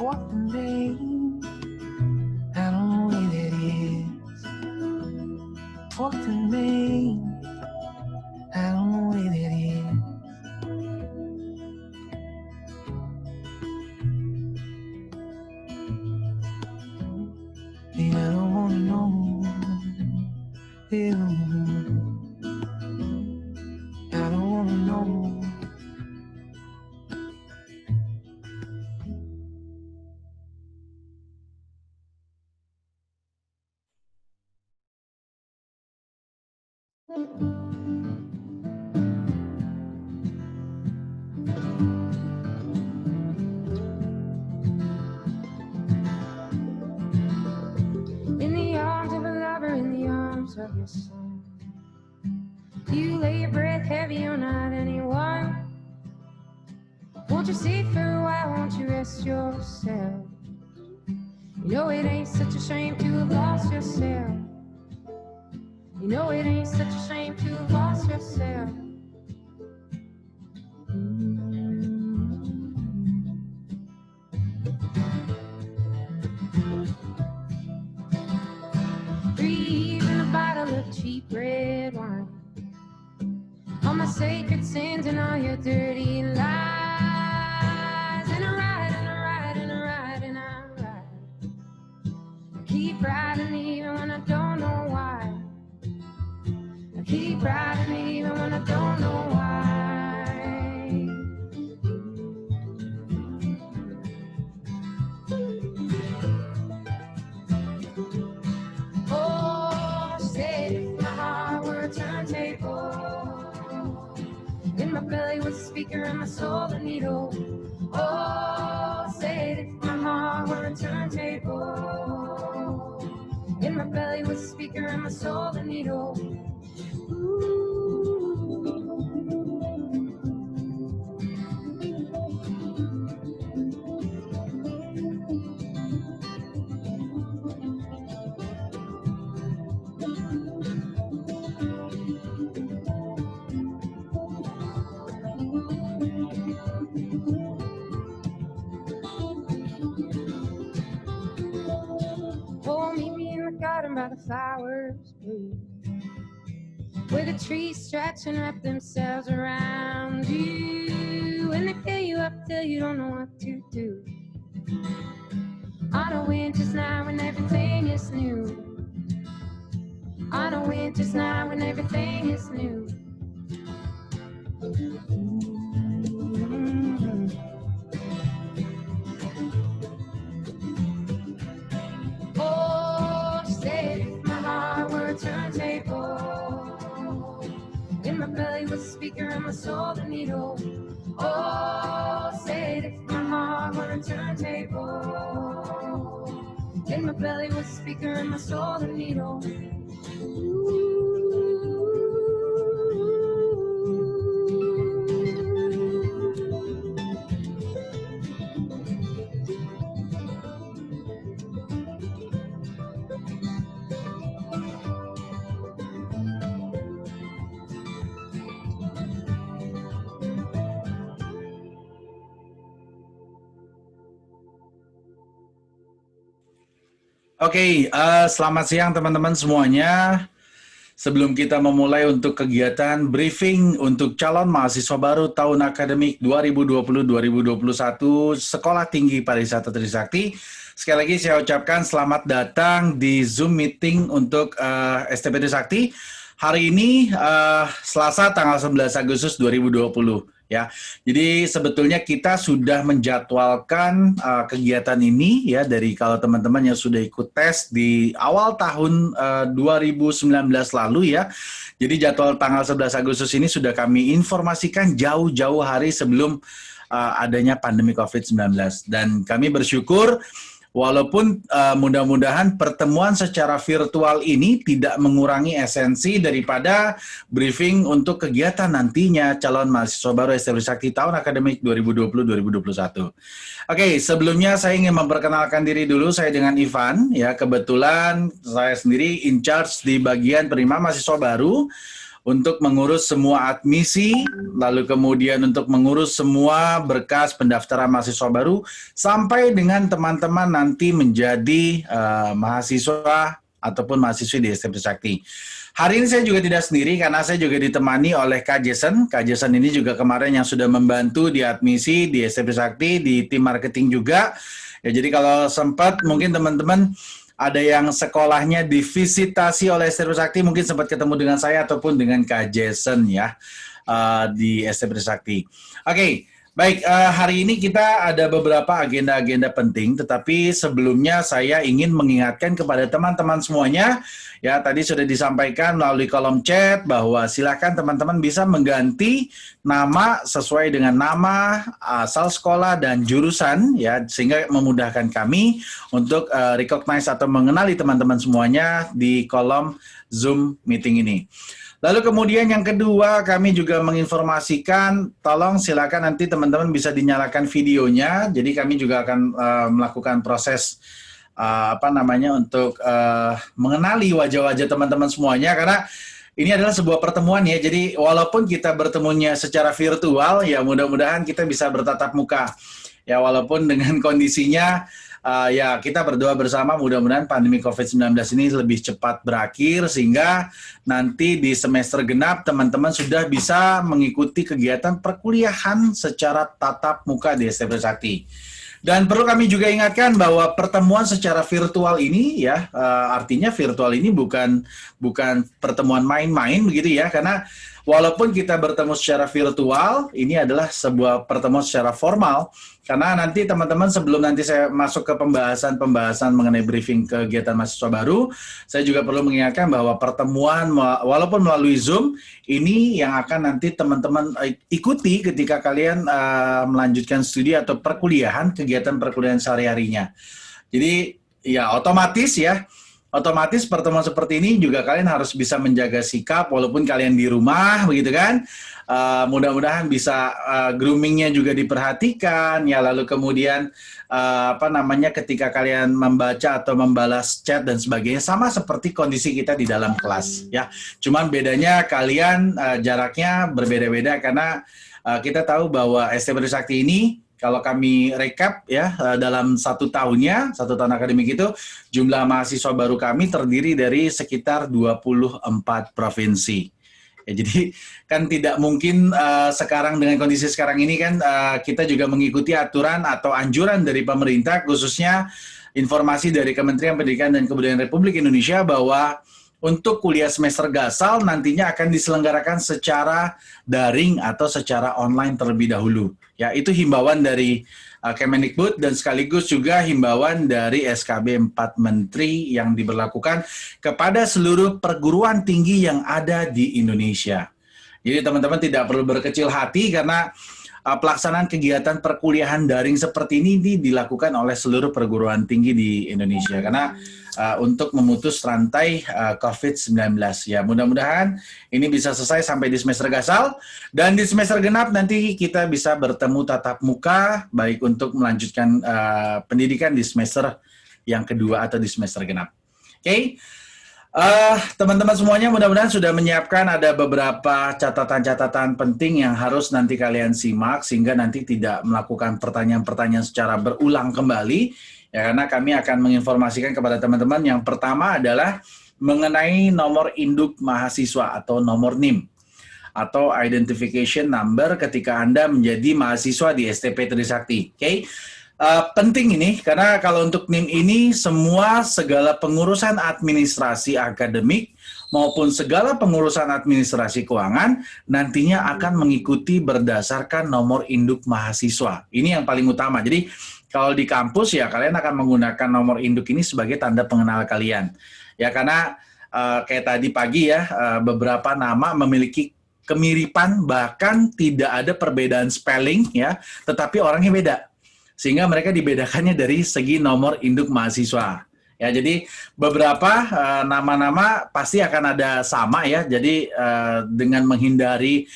Fourth and Main, I don't know where that is. Fourth and Main, I don't know where that is. And I don't wanna know. Yeah. I don't wanna know. In the arms of a lover, in the arms of your son, do you lay your breath heavy on not anyone? Won't you sit for a while, won't you rest yourself? You know it ain't such a shame to have lost yourself. You know it ain't such a shame to have lost yourself. Even a bottle of cheap red wine, all my sacred sins and all your dirty lies. And I ride, and I ride, and I ride, and I ride. I keep riding even when I don't know why. I keep riding even when I don't know why. Oh, say if my heart were a turntable, in my belly was a speaker and my soul a needle. Oh, say if my heart were a turntable, in my belly was a speaker and my soul a needle. Oh, meet me in the garden by the flowers blue, where the trees stretch and wrap themselves around you, and they fill you up till you don't know what to do. On a winter's night when everything is new. On a winter's night when everything is new. Oh, say if my heart were a turntable, in my belly was a speaker and my soul a needle. Oh, say if my heart were a turntable, in my belly was a speaker and my soul a needle. Oke, selamat siang teman-teman semuanya. Sebelum kita memulai untuk kegiatan briefing untuk calon mahasiswa baru tahun akademik 2020-2021 Sekolah Tinggi Pariwisata Trisakti, sekali lagi saya ucapkan selamat datang di Zoom meeting untuk STP Trisakti. Hari ini Selasa tanggal 11 Agustus 2020. Ya, jadi sebetulnya kita sudah menjadwalkan kegiatan ini ya dari kalau teman-teman yang sudah ikut tes di awal tahun 2019 lalu ya. Jadi jadwal tanggal 11 Agustus ini sudah kami informasikan jauh-jauh hari sebelum adanya pandemi COVID-19 dan kami bersyukur walaupun mudah-mudahan pertemuan secara virtual ini tidak mengurangi esensi daripada briefing untuk kegiatan nantinya calon mahasiswa baru STP Trisakti tahun akademik 2020-2021. Oke, sebelumnya saya ingin memperkenalkan diri dulu, saya dengan Ivan. Ya, kebetulan saya sendiri in charge di bagian penerima mahasiswa baru untuk mengurus semua admisi, lalu kemudian untuk mengurus semua berkas pendaftaran mahasiswa baru, sampai dengan teman-teman nanti menjadi mahasiswa ataupun mahasiswi di STP Trisakti. Hari ini saya juga tidak sendiri karena saya juga ditemani oleh Kak Jason. Kak Jason ini juga kemarin yang sudah membantu di admisi di STP Trisakti, di tim marketing juga. Ya, jadi kalau sempat mungkin teman-teman ada yang sekolahnya divisitasi oleh STP Trisakti, mungkin sempat ketemu dengan saya ataupun dengan Kak Jason ya di STP Trisakti. Oke. Baik, hari ini kita ada beberapa agenda-agenda penting, tetapi sebelumnya saya ingin mengingatkan kepada teman-teman semuanya, ya tadi sudah disampaikan melalui kolom chat bahwa silakan teman-teman bisa mengganti nama sesuai dengan nama, asal sekolah, dan jurusan, ya sehingga memudahkan kami untuk recognize atau mengenali teman-teman semuanya di kolom Zoom meeting ini. Lalu kemudian yang kedua, kami juga menginformasikan, tolong silakan nanti teman-teman bisa dinyalakan videonya. Jadi kami juga akan melakukan proses untuk mengenali wajah-wajah teman-teman semuanya, karena ini adalah sebuah pertemuan ya. Jadi walaupun kita bertemunya secara virtual, ya mudah-mudahan kita bisa bertatap muka. Ya walaupun dengan kondisinya ya kita berdoa bersama mudah-mudahan pandemi COVID-19 ini lebih cepat berakhir sehingga nanti di semester genap teman-teman sudah bisa mengikuti kegiatan perkuliahan secara tatap muka di STP Trisakti. Dan perlu kami juga ingatkan bahwa pertemuan secara virtual ini ya artinya virtual ini bukan pertemuan main-main begitu ya, karena walaupun kita bertemu secara virtual, ini adalah sebuah pertemuan secara formal. Karena nanti teman-teman sebelum nanti saya masuk ke pembahasan mengenai briefing kegiatan mahasiswa baru, saya juga perlu mengingatkan bahwa pertemuan walaupun melalui Zoom, ini yang akan nanti teman-teman ikuti ketika kalian melanjutkan studi atau perkuliahan, kegiatan perkuliahan sehari-harinya. Jadi ya otomatis pertemuan seperti ini juga kalian harus bisa menjaga sikap walaupun kalian di rumah begitu kan. Mudah-mudahan bisa groomingnya juga diperhatikan ya, lalu kemudian ketika kalian membaca atau membalas chat dan sebagainya sama seperti kondisi kita di dalam kelas ya. Cuman bedanya kalian jaraknya berbeda-beda karena kita tahu bahwa STP Trisakti ini kalau kami rekap ya dalam satu tahun akademik itu jumlah mahasiswa baru kami terdiri dari sekitar 24 provinsi. Ya, jadi kan tidak mungkin sekarang dengan kondisi sekarang ini kan kita juga mengikuti aturan atau anjuran dari pemerintah, khususnya informasi dari Kementerian Pendidikan dan Kebudayaan Republik Indonesia bahwa untuk kuliah semester gasal nantinya akan diselenggarakan secara daring atau secara online terlebih dahulu. Ya, itu himbauan dari Kemendikbud dan sekaligus juga himbauan dari SKB 4 Menteri yang diberlakukan kepada seluruh perguruan tinggi yang ada di Indonesia. Jadi teman-teman tidak perlu berkecil hati karena pelaksanaan kegiatan perkuliahan daring seperti ini dilakukan oleh seluruh perguruan tinggi di Indonesia karena untuk memutus rantai COVID-19. Ya, mudah-mudahan ini bisa selesai sampai di semester gasal dan di semester genap nanti kita bisa bertemu tatap muka baik untuk melanjutkan pendidikan di semester yang kedua atau di semester genap. Oke. Teman-teman semuanya mudah-mudahan sudah menyiapkan ada beberapa catatan-catatan penting yang harus nanti kalian simak sehingga nanti tidak melakukan pertanyaan-pertanyaan secara berulang kembali ya, karena kami akan menginformasikan kepada teman-teman yang pertama adalah mengenai nomor induk mahasiswa atau nomor NIM atau Identification Number ketika Anda menjadi mahasiswa di STP Trisakti. Oke. Penting ini karena kalau untuk NIM ini segala pengurusan administrasi akademik maupun segala pengurusan administrasi keuangan nantinya akan mengikuti berdasarkan nomor induk mahasiswa. Ini yang paling utama. Jadi kalau di kampus ya kalian akan menggunakan nomor induk ini sebagai tanda pengenal kalian. Ya karena kayak tadi pagi ya beberapa nama memiliki kemiripan bahkan tidak ada perbedaan spelling ya, tetapi orangnya beda. Sehingga mereka dibedakannya dari segi nomor induk mahasiswa. Ya, jadi beberapa nama-nama pasti akan ada sama ya. Jadi dengan menghindari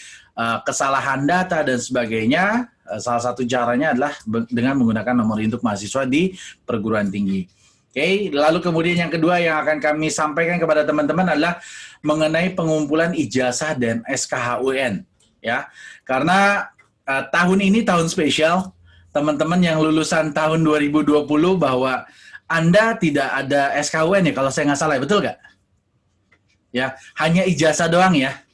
kesalahan data dan sebagainya, salah satu caranya adalah dengan menggunakan nomor induk mahasiswa di perguruan tinggi. Oke, lalu kemudian yang kedua yang akan kami sampaikan kepada teman-teman adalah mengenai pengumpulan ijazah dan SKHUN, ya. Karena tahun ini tahun spesial, teman-teman yang lulusan tahun 2020 bahwa Anda tidak ada SKHUN ya, kalau saya nggak salah, betul nggak? Ya, hanya ijazah doang ya.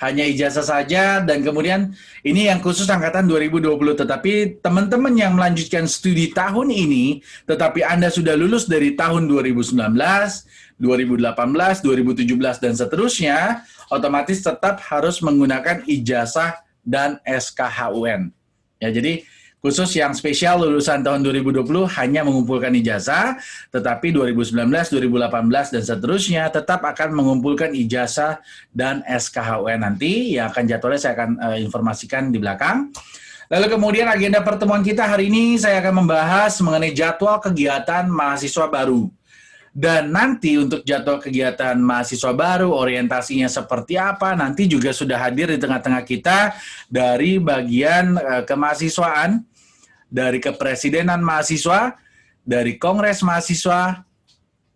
Hanya ijazah saja, dan kemudian ini yang khusus angkatan 2020, tetapi teman-teman yang melanjutkan studi tahun ini, tetapi Anda sudah lulus dari tahun 2019, 2018, 2017, dan seterusnya, otomatis tetap harus menggunakan ijazah dan SKHUN. Ya, jadi khusus yang spesial lulusan tahun 2020 hanya mengumpulkan ijazah, tetapi 2019, 2018, dan seterusnya tetap akan mengumpulkan ijazah dan SKHUN nanti, yang akan jadwalnya saya akan informasikan di belakang. Lalu kemudian agenda pertemuan kita hari ini, saya akan membahas mengenai jadwal kegiatan mahasiswa baru. Dan nanti untuk jadwal kegiatan mahasiswa baru, orientasinya seperti apa, nanti juga sudah hadir di tengah-tengah kita dari bagian kemahasiswaan, dari kepresidenan mahasiswa, dari kongres mahasiswa,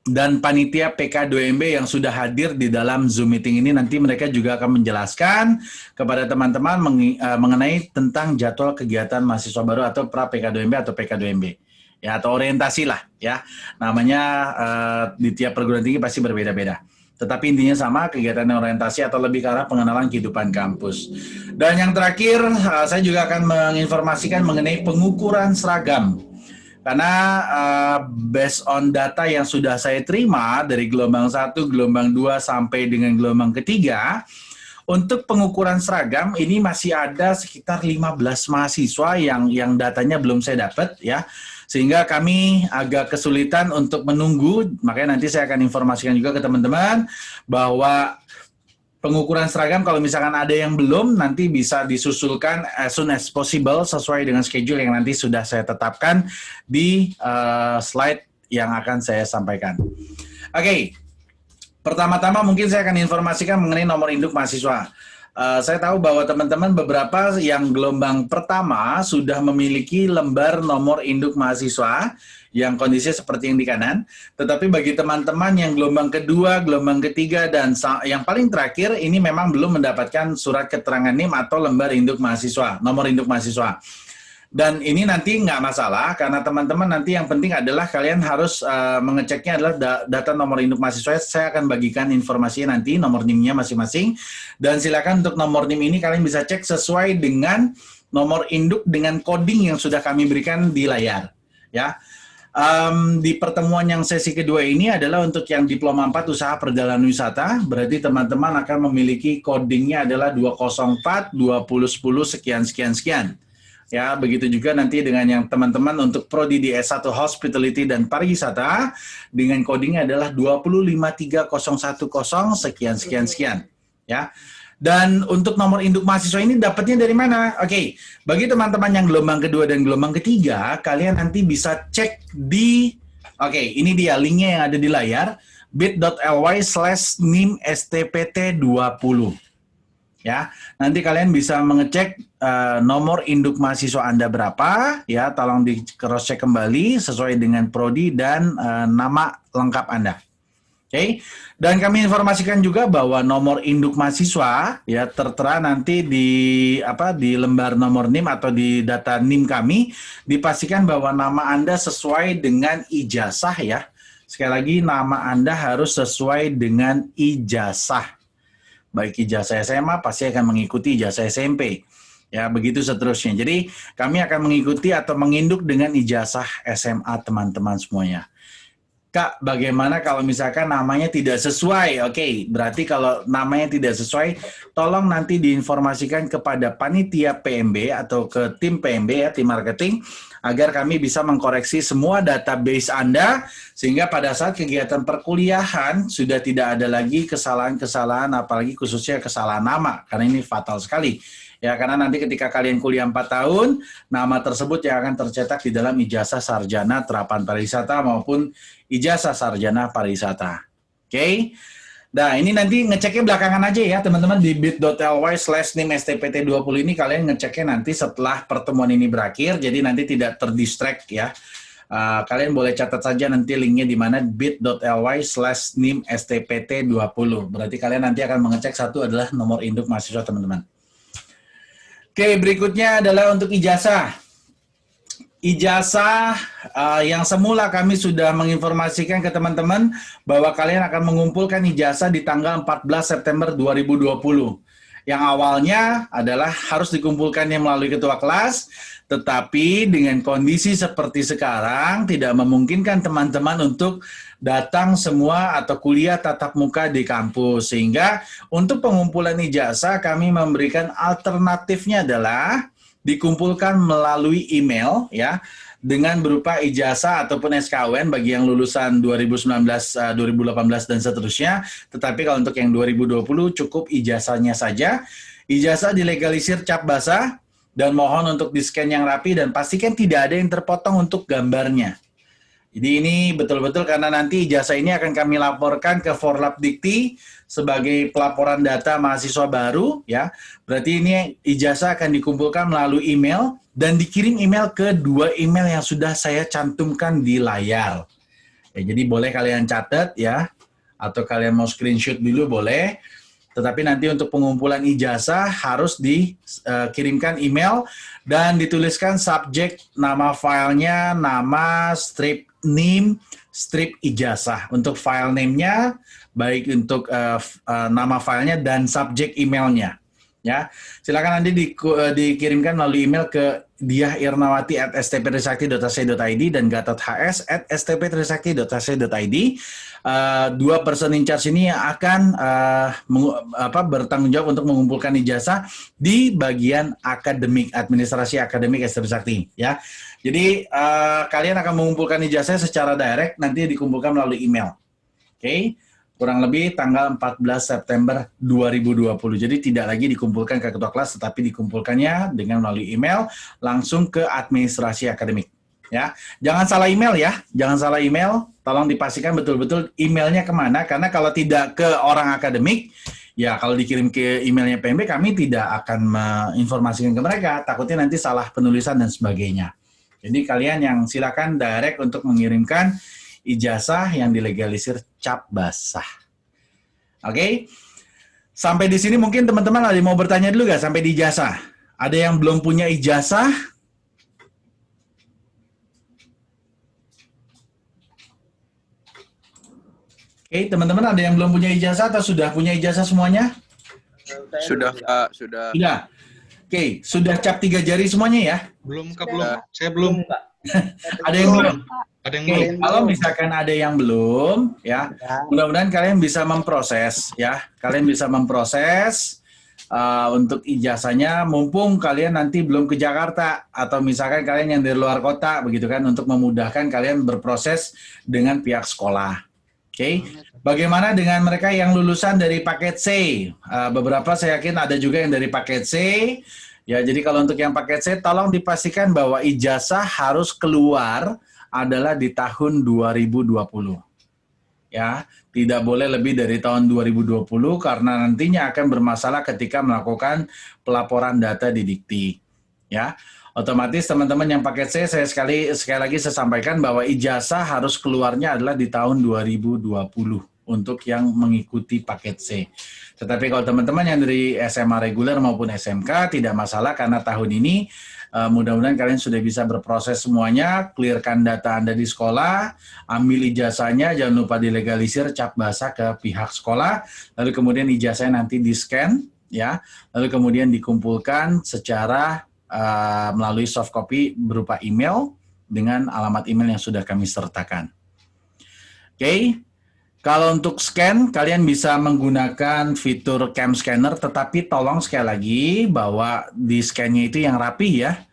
dan panitia PK2MB yang sudah hadir di dalam Zoom meeting ini. Nanti mereka juga akan menjelaskan kepada teman-teman mengenai tentang jadwal kegiatan mahasiswa baru atau pra PK2MB atau PK2MB. Ya, atau orientasi lah ya. Namanya di tiap perguruan tinggi pasti berbeda-beda. Tetapi intinya sama, kegiatan orientasi atau lebih ke arah pengenalan kehidupan kampus. Dan yang terakhir, saya juga akan menginformasikan mengenai pengukuran seragam. Karena based on data yang sudah saya terima dari gelombang 1, gelombang 2, sampai dengan gelombang ketiga, untuk pengukuran seragam ini masih ada sekitar 15 mahasiswa yang datanya belum saya dapat ya. Sehingga kami agak kesulitan untuk menunggu, makanya nanti saya akan informasikan juga ke teman-teman bahwa pengukuran seragam kalau misalkan ada yang belum, nanti bisa disusulkan as soon as possible sesuai dengan schedule yang nanti sudah saya tetapkan di slide yang akan saya sampaikan. Oke, pertama-tama mungkin saya akan informasikan mengenai nomor induk mahasiswa. Saya tahu bahwa teman-teman beberapa yang gelombang pertama sudah memiliki lembar nomor induk mahasiswa yang kondisinya seperti yang di kanan. Tetapi bagi teman-teman yang gelombang kedua, gelombang ketiga, dan yang paling terakhir ini memang belum mendapatkan surat keterangan NIM atau lembar induk mahasiswa, nomor induk mahasiswa. Dan ini nanti nggak masalah, karena teman-teman nanti yang penting adalah kalian harus mengeceknya adalah data nomor induk mahasiswa. Saya akan bagikan informasinya nanti, nomor NIM-nya masing-masing. Dan silakan untuk nomor NIM ini kalian bisa cek sesuai dengan nomor induk dengan coding yang sudah kami berikan di layar. Ya. Di pertemuan yang sesi kedua ini adalah untuk yang Diploma 4 Usaha Perjalanan Wisata, berarti teman-teman akan memiliki codingnya adalah 204, 2010, sekian-sekian-sekian. Ya, begitu juga nanti dengan yang teman-teman untuk prodi di S1 Hospitality dan Pariwisata dengan codingnya adalah 253010 sekian-sekian-sekian. Ya. Dan untuk nomor induk mahasiswa ini dapatnya dari mana? Oke, bagi teman-teman yang gelombang kedua dan gelombang ketiga, kalian nanti bisa cek di, ini dia linknya yang ada di layar, bit.ly/nimstpt20. Ya, nanti kalian bisa mengecek nomor induk mahasiswa Anda berapa, ya, tolong di cross check kembali sesuai dengan prodi dan nama lengkap Anda. Oke, dan kami informasikan juga bahwa nomor induk mahasiswa ya tertera nanti di lembar nomor NIM atau di data NIM kami, dipastikan bahwa nama Anda sesuai dengan ijazah ya. Sekali lagi, nama Anda harus sesuai dengan ijazah. Baik ijazah SMA pasti akan mengikuti ijazah SMP. Ya, begitu seterusnya. Jadi, kami akan mengikuti atau menginduk dengan ijazah SMA teman-teman semuanya. Kak, bagaimana kalau misalkan namanya tidak sesuai? Oke, berarti kalau namanya tidak sesuai, tolong nanti diinformasikan kepada panitia PMB atau ke tim PMB ya, tim marketing, agar kami bisa mengkoreksi semua database Anda, sehingga pada saat kegiatan perkuliahan sudah tidak ada lagi kesalahan-kesalahan, apalagi khususnya kesalahan nama, karena ini fatal sekali. Ya, karena nanti ketika kalian kuliah 4 tahun, nama tersebut yang akan tercetak di dalam ijazah sarjana terapan pariwisata maupun ijazah sarjana pariwisata. Oke. Nah, ini nanti ngeceknya belakangan aja ya, teman-teman, di bit.ly/nimstpt20 ini kalian ngeceknya nanti setelah pertemuan ini berakhir, jadi nanti tidak terdistract ya. Kalian boleh catat saja nanti linknya di mana bit.ly/nim.stpt20. Berarti kalian nanti akan mengecek satu adalah nomor induk mahasiswa teman-teman. Oke, berikutnya adalah untuk ijazah. Ijazah yang semula kami sudah menginformasikan ke teman-teman bahwa kalian akan mengumpulkan ijazah di tanggal 14 September 2020. Yang awalnya adalah harus dikumpulkannya melalui ketua kelas, tetapi dengan kondisi seperti sekarang tidak memungkinkan teman-teman untuk datang semua atau kuliah tatap muka di kampus. Sehingga untuk pengumpulan ijazah kami memberikan alternatifnya adalah dikumpulkan melalui email ya, dengan berupa ijazah ataupun SKWN bagi yang lulusan 2019, 2018 dan seterusnya. Tetapi kalau untuk yang 2020 cukup ijazahnya saja. Ijazah dilegalisir cap basah dan mohon untuk di-scan yang rapi dan pastikan tidak ada yang terpotong untuk gambarnya. Jadi ini betul-betul karena nanti ijazah ini akan kami laporkan ke Forlab Dikti sebagai pelaporan data mahasiswa baru ya. Berarti ini ijazah akan dikumpulkan melalui email dan dikirim email ke 2 email yang sudah saya cantumkan di layar. Ya, jadi boleh kalian catat ya, atau kalian mau screenshot dulu boleh. Tetapi nanti untuk pengumpulan ijazah harus dikirimkan email dan dituliskan subjek nama filenya, nama, strip name, strip ijazah. Untuk file name-nya, baik untuk nama filenya dan subjek emailnya. Ya, silakan nanti dikirimkan melalui email ke diahirnawati@stptrisakti.ac.id dan gatoths@stptrisakti.ac.id. 2 person in charge ini yang akan bertanggung jawab untuk mengumpulkan ijazah di bagian akademik, administrasi akademik ST Trisakti ya. Jadi kalian akan mengumpulkan ijazah secara direct, nanti dikumpulkan melalui email. Oke. Kurang lebih tanggal 14 September 2020. Jadi tidak lagi dikumpulkan ke ketua kelas, tetapi dikumpulkannya dengan melalui email langsung ke administrasi akademik. Ya, jangan salah email ya, jangan salah email. Tolong dipastikan betul-betul emailnya kemana, karena kalau tidak ke orang akademik, ya kalau dikirim ke emailnya PMB, kami tidak akan menginformasikan ke mereka. Takutnya nanti salah penulisan dan sebagainya. Jadi kalian yang silakan direct untuk mengirimkan ijazah yang dilegalisir cap basah. Oke? Sampai di sini mungkin teman-teman ada yang mau bertanya dulu nggak sampai di ijazah? Ada yang belum punya ijazah? Oke, teman-teman ada yang belum punya ijazah atau sudah punya ijazah semuanya? Sudah, Pak. Sudah. Sudah. Oke, sudah cap 3 jari semuanya ya? Belum, Kak, belum. Saya belum, Pak. Ada yang belum? Ada yang Oke, belum. kalau misalkan ada yang belum, ya, mudah-mudahan kalian bisa memproses, ya. Kalian bisa memproses untuk ijazahnya, mumpung kalian nanti belum ke Jakarta, atau misalkan kalian yang dari luar kota, begitu kan, untuk memudahkan kalian berproses dengan pihak sekolah. Oke, bagaimana dengan mereka yang lulusan dari paket C? Beberapa saya yakin ada juga yang dari paket C. Ya, jadi kalau untuk yang paket C, tolong dipastikan bahwa ijazah harus keluar adalah di tahun 2020. Ya, tidak boleh lebih dari tahun 2020 karena nantinya akan bermasalah ketika melakukan pelaporan data di Dikti. Ya, otomatis teman-teman yang paket C, saya sekali lagi saya sampaikan bahwa ijazah harus keluarnya adalah di tahun 2020 untuk yang mengikuti paket C. Tetapi kalau teman-teman yang dari SMA reguler maupun SMK tidak masalah karena tahun ini mudah-mudahan kalian sudah bisa berproses semuanya, clearkan data Anda di sekolah, ambil ijazahnya, jangan lupa dilegalisir cap basah ke pihak sekolah, lalu kemudian ijazahnya nanti di-scan, ya, lalu kemudian dikumpulkan secara melalui soft copy berupa email dengan alamat email yang sudah kami sertakan. Oke. Kalau untuk scan, kalian bisa menggunakan fitur cam scanner, tetapi tolong sekali lagi bahwa di scan-nya itu yang rapi ya.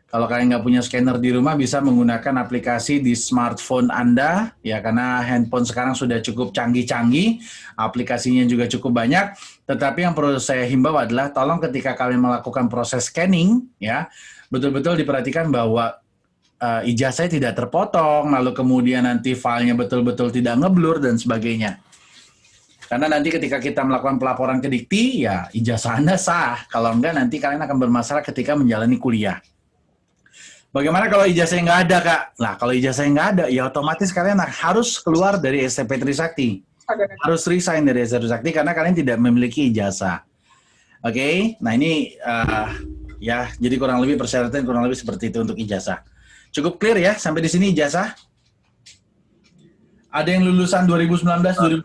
Kalau kalian nggak punya scanner di rumah, bisa menggunakan aplikasi di smartphone Anda, ya karena handphone sekarang sudah cukup canggih-canggih, aplikasinya juga cukup banyak. Tetapi yang perlu saya himbau adalah, tolong ketika kalian melakukan proses scanning, ya betul-betul diperhatikan bahwa ijazahnya tidak terpotong, lalu kemudian nanti filenya betul-betul tidak ngeblur dan sebagainya. Karena nanti ketika kita melakukan pelaporan ke Dikti, ya ijazah Anda sah. Kalau enggak, nanti kalian akan bermasalah ketika menjalani kuliah. Bagaimana kalau ijazahnya nggak ada, Kak? Nah, kalau ijazahnya nggak ada, ya otomatis kalian harus keluar dari STP Trisakti. Harus resign dari STP Trisakti karena kalian tidak memiliki ijazah. Oke, nah ini ya, jadi kurang lebih persyaratan kurang lebih seperti itu untuk ijazah. Cukup clear ya, sampai di sini ijazah? Ada yang lulusan 2019,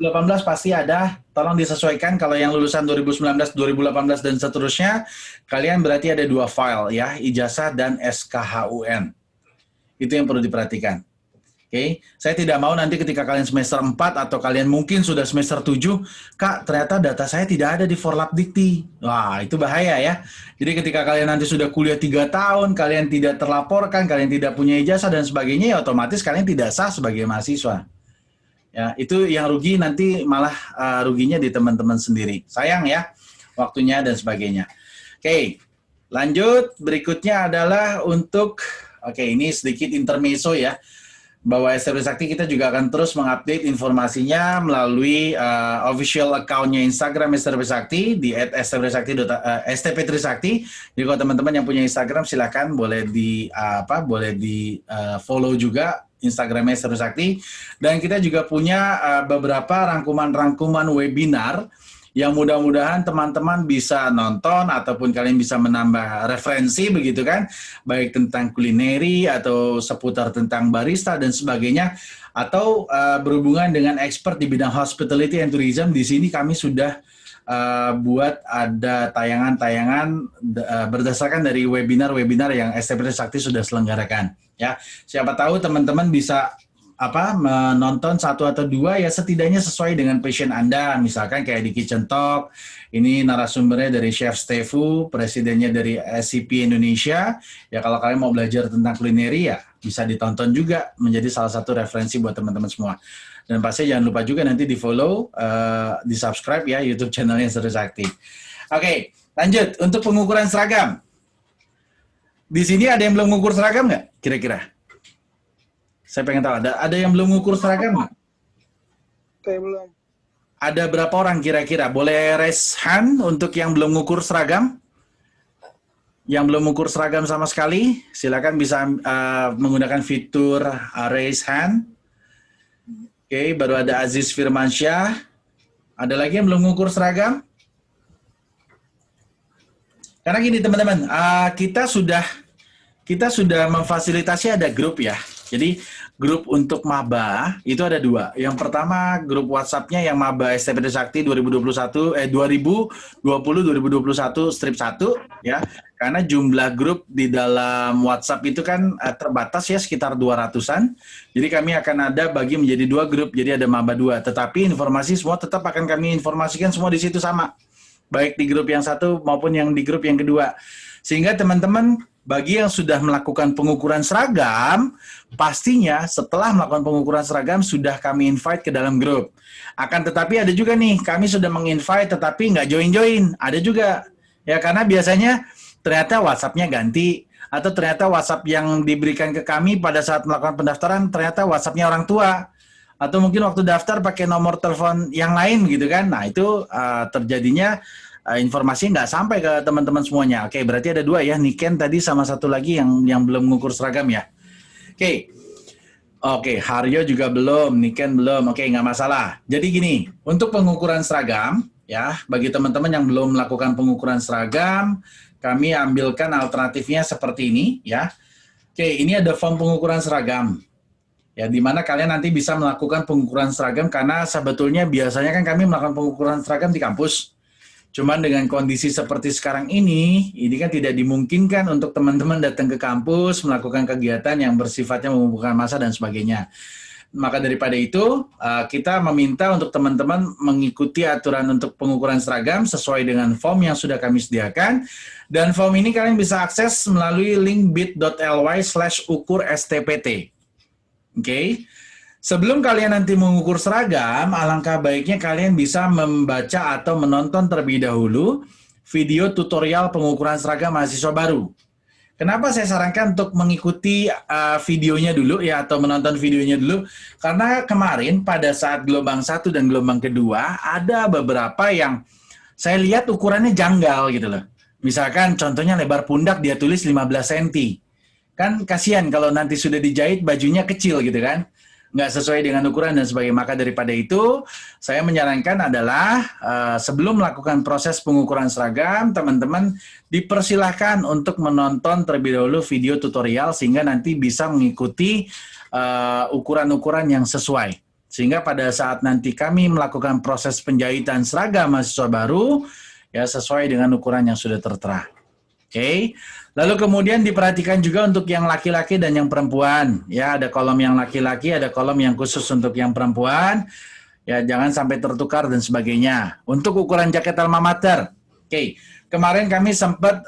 2018 pasti ada. Tolong disesuaikan kalau yang lulusan 2019, 2018 dan seterusnya, kalian berarti ada 2 file ya, ijazah dan SKHUN. Itu yang perlu diperhatikan. Oke, saya tidak mau nanti ketika kalian semester 4 atau kalian mungkin sudah semester 7, Kak, ternyata data saya tidak ada di Forlapdikti. Wah, itu bahaya ya. Jadi ketika kalian nanti sudah kuliah 3 tahun, kalian tidak terlaporkan, kalian tidak punya ijazah dan sebagainya, ya otomatis kalian tidak sah sebagai mahasiswa. Ya, itu yang rugi nanti malah ruginya di teman-teman sendiri. Sayang ya, waktunya dan sebagainya. Oke, lanjut. Berikutnya adalah untuk, ini sedikit intermezzo ya, bahwa STP Trisakti kita juga akan terus mengupdate informasinya melalui official account-nya Instagram STP Trisakti di @stp Trisakti. Jadi kalau teman-teman yang punya Instagram silakan boleh di follow juga Instagramnya STP Trisakti. Dan kita juga punya beberapa rangkuman-rangkuman webinar yang mudah-mudahan teman-teman bisa nonton ataupun kalian bisa menambah referensi begitu kan, baik tentang kulineri atau seputar tentang barista dan sebagainya, atau berhubungan dengan expert di bidang hospitality and tourism. Di sini kami sudah buat ada tayangan-tayangan berdasarkan dari webinar-webinar yang STP Trisakti sudah selenggarakan. Ya, siapa tahu teman-teman bisa menonton 1 atau 2 ya setidaknya sesuai dengan passion Anda. Misalkan kayak di Kitchen Talk, ini narasumbernya dari Chef Stefu, presidennya dari SCP Indonesia. Ya kalau kalian mau belajar tentang kulineri ya bisa ditonton juga, menjadi salah satu referensi buat teman-teman semua. Dan pasti jangan lupa juga nanti di follow, di subscribe ya YouTube channelnya STP Trisakti. Oke, lanjut untuk pengukuran seragam. Di sini ada yang belum mengukur seragam nggak kira-kira? Saya pengen tahu, ada yang belum mengukur seragam nggak? Saya belum. Ada berapa orang kira-kira? Boleh raise hand untuk yang belum mengukur seragam? Yang belum mengukur seragam sama sekali, silakan bisa menggunakan fitur raise hand. Oke, baru ada Aziz Firmansyah. Ada lagi yang belum mengukur seragam? Karena gini teman-teman, kita sudah memfasilitasi ada grup ya. Jadi grup untuk maba itu ada 2. Yang pertama grup WhatsApp-nya yang maba STP Trisakti 2020-2021 strip 1 ya. Karena jumlah grup di dalam WhatsApp itu kan terbatas ya, sekitar 200-an. Jadi kami akan ada bagi menjadi 2 grup. Jadi ada maba 2. Tetapi informasi semua tetap akan kami informasikan semua di situ sama. Baik di grup yang 1 maupun yang di grup yang kedua. Sehingga teman-teman bagi yang sudah melakukan pengukuran seragam, pastinya setelah melakukan pengukuran seragam sudah kami invite ke dalam grup. Akan tetapi ada juga nih, kami sudah menginvite tetapi nggak join-join. Ada juga. Ya karena biasanya ternyata WhatsApp-nya ganti, atau ternyata WhatsApp yang diberikan ke kami pada saat melakukan pendaftaran ternyata WhatsApp-nya orang tua. Atau mungkin waktu daftar pakai nomor telepon yang lain gitu kan. Nah itu terjadinya informasi nggak sampai ke teman-teman semuanya. Oke, berarti ada 2 ya, Niken tadi sama satu lagi yang belum mengukur seragam ya. Oke, Haryo juga belum, Niken belum. Oke, nggak masalah. Jadi gini, untuk pengukuran seragam ya, bagi teman-teman yang belum melakukan pengukuran seragam, kami ambilkan alternatifnya seperti ini ya. Oke, ini ada form pengukuran seragam. Ya, di mana kalian nanti bisa melakukan pengukuran seragam karena sebetulnya biasanya kan kami melakukan pengukuran seragam di kampus. Cuman dengan kondisi seperti sekarang ini kan tidak dimungkinkan untuk teman-teman datang ke kampus, melakukan kegiatan yang bersifatnya mengumpulkan massa dan sebagainya. Maka daripada itu, kita meminta untuk teman-teman mengikuti aturan untuk pengukuran seragam sesuai dengan form yang sudah kami sediakan. Dan form ini kalian bisa akses melalui link bit.ly/ukur-stpt. Oke. Sebelum kalian nanti mengukur seragam, alangkah baiknya kalian bisa membaca atau menonton terlebih dahulu video tutorial pengukuran seragam mahasiswa baru. Kenapa saya sarankan untuk mengikuti videonya dulu ya, atau menonton videonya dulu? Karena kemarin pada saat gelombang 1 dan gelombang kedua, ada beberapa yang saya lihat ukurannya janggal gitu loh. Misalkan contohnya lebar pundak dia tulis 15 cm. Kan kasihan kalau nanti sudah dijahit bajunya kecil gitu kan, nggak sesuai dengan ukuran dan sebagainya. Maka daripada itu, saya menyarankan adalah sebelum melakukan proses pengukuran seragam, teman-teman dipersilahkan untuk menonton terlebih dahulu video tutorial sehingga nanti bisa mengikuti ukuran-ukuran yang sesuai. Sehingga pada saat nanti kami melakukan proses penjahitan seragam mahasiswa baru, ya sesuai dengan ukuran yang sudah tertera. Oke. Lalu kemudian diperhatikan juga untuk yang laki-laki dan yang perempuan. Ya, ada kolom yang laki-laki, ada kolom yang khusus untuk yang perempuan. Ya, jangan sampai tertukar dan sebagainya. Untuk ukuran jaket alma mater. Oke. Kemarin kami sempat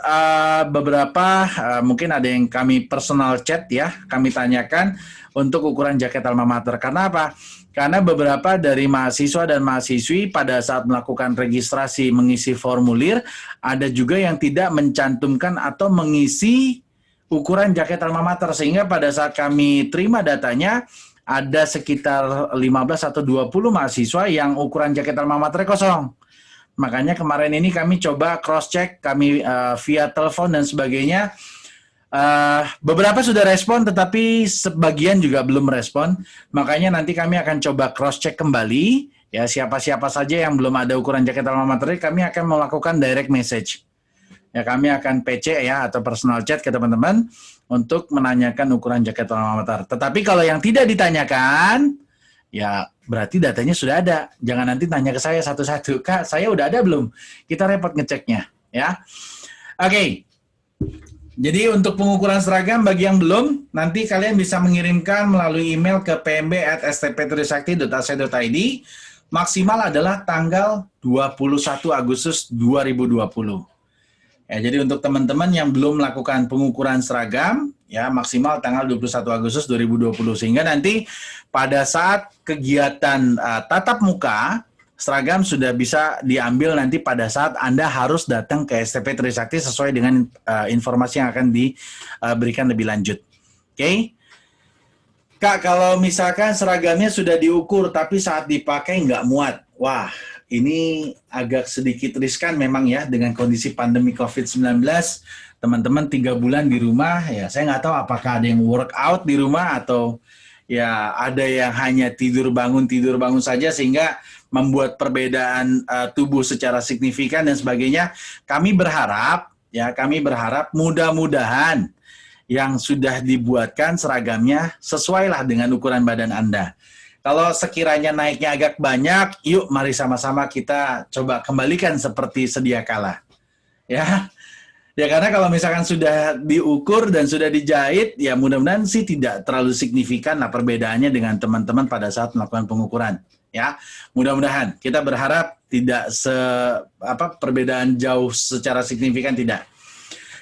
beberapa, mungkin ada yang kami personal chat ya, kami tanyakan untuk ukuran jaket alma mater. Karena apa? Karena beberapa dari mahasiswa dan mahasiswi pada saat melakukan registrasi mengisi formulir, ada juga yang tidak mencantumkan atau mengisi ukuran jaket alma mater. Sehingga pada saat kami terima datanya, ada sekitar 15 atau 20 mahasiswa yang ukuran jaket alma mater kosong. Makanya kemarin ini kami coba cross-check, kami via telepon dan sebagainya. Beberapa sudah respon, tetapi sebagian juga belum respon. Makanya nanti kami akan coba cross-check kembali. Ya, siapa-siapa saja yang belum ada ukuran jaket alma mater, kami akan melakukan direct message. Ya, kami akan PC ya atau personal chat ke teman-teman untuk menanyakan ukuran jaket alma mater. Tetapi kalau yang tidak ditanyakan, ya berarti datanya sudah ada. Jangan nanti tanya ke saya satu-satu. Kak, saya udah ada belum? Kita repot ngeceknya. Ya, oke. Jadi untuk pengukuran seragam bagi yang belum, nanti kalian bisa mengirimkan melalui email ke pmb@stptrisakti.ac.id. Maksimal adalah tanggal 21 Agustus 2020. Ya, jadi untuk teman-teman yang belum melakukan pengukuran seragam, ya maksimal tanggal 21 Agustus 2020. Sehingga nanti pada saat kegiatan tatap muka, seragam sudah bisa diambil nanti pada saat Anda harus datang ke STP Trisakti sesuai dengan informasi yang akan diberikan lebih lanjut. Oke? Kak, kalau misalkan seragamnya sudah diukur tapi saat dipakai nggak muat, wah ini agak sedikit riskan memang ya dengan kondisi pandemi COVID-19. Teman-teman 3 bulan di rumah, ya saya nggak tahu apakah ada yang workout di rumah atau ya ada yang hanya tidur bangun saja sehingga membuat perbedaan tubuh secara signifikan dan sebagainya. Kami berharap mudah-mudahan yang sudah dibuatkan seragamnya sesuailah dengan ukuran badan Anda. Kalau sekiranya naiknya agak banyak, yuk mari sama-sama kita coba kembalikan seperti sedia kala. Ya. Ya karena kalau misalkan sudah diukur dan sudah dijahit, ya mudah-mudahan sih tidak terlalu signifikan lah perbedaannya dengan teman-teman pada saat melakukan pengukuran. Ya, mudah-mudahan kita berharap tidak perbedaan jauh secara signifikan tidak.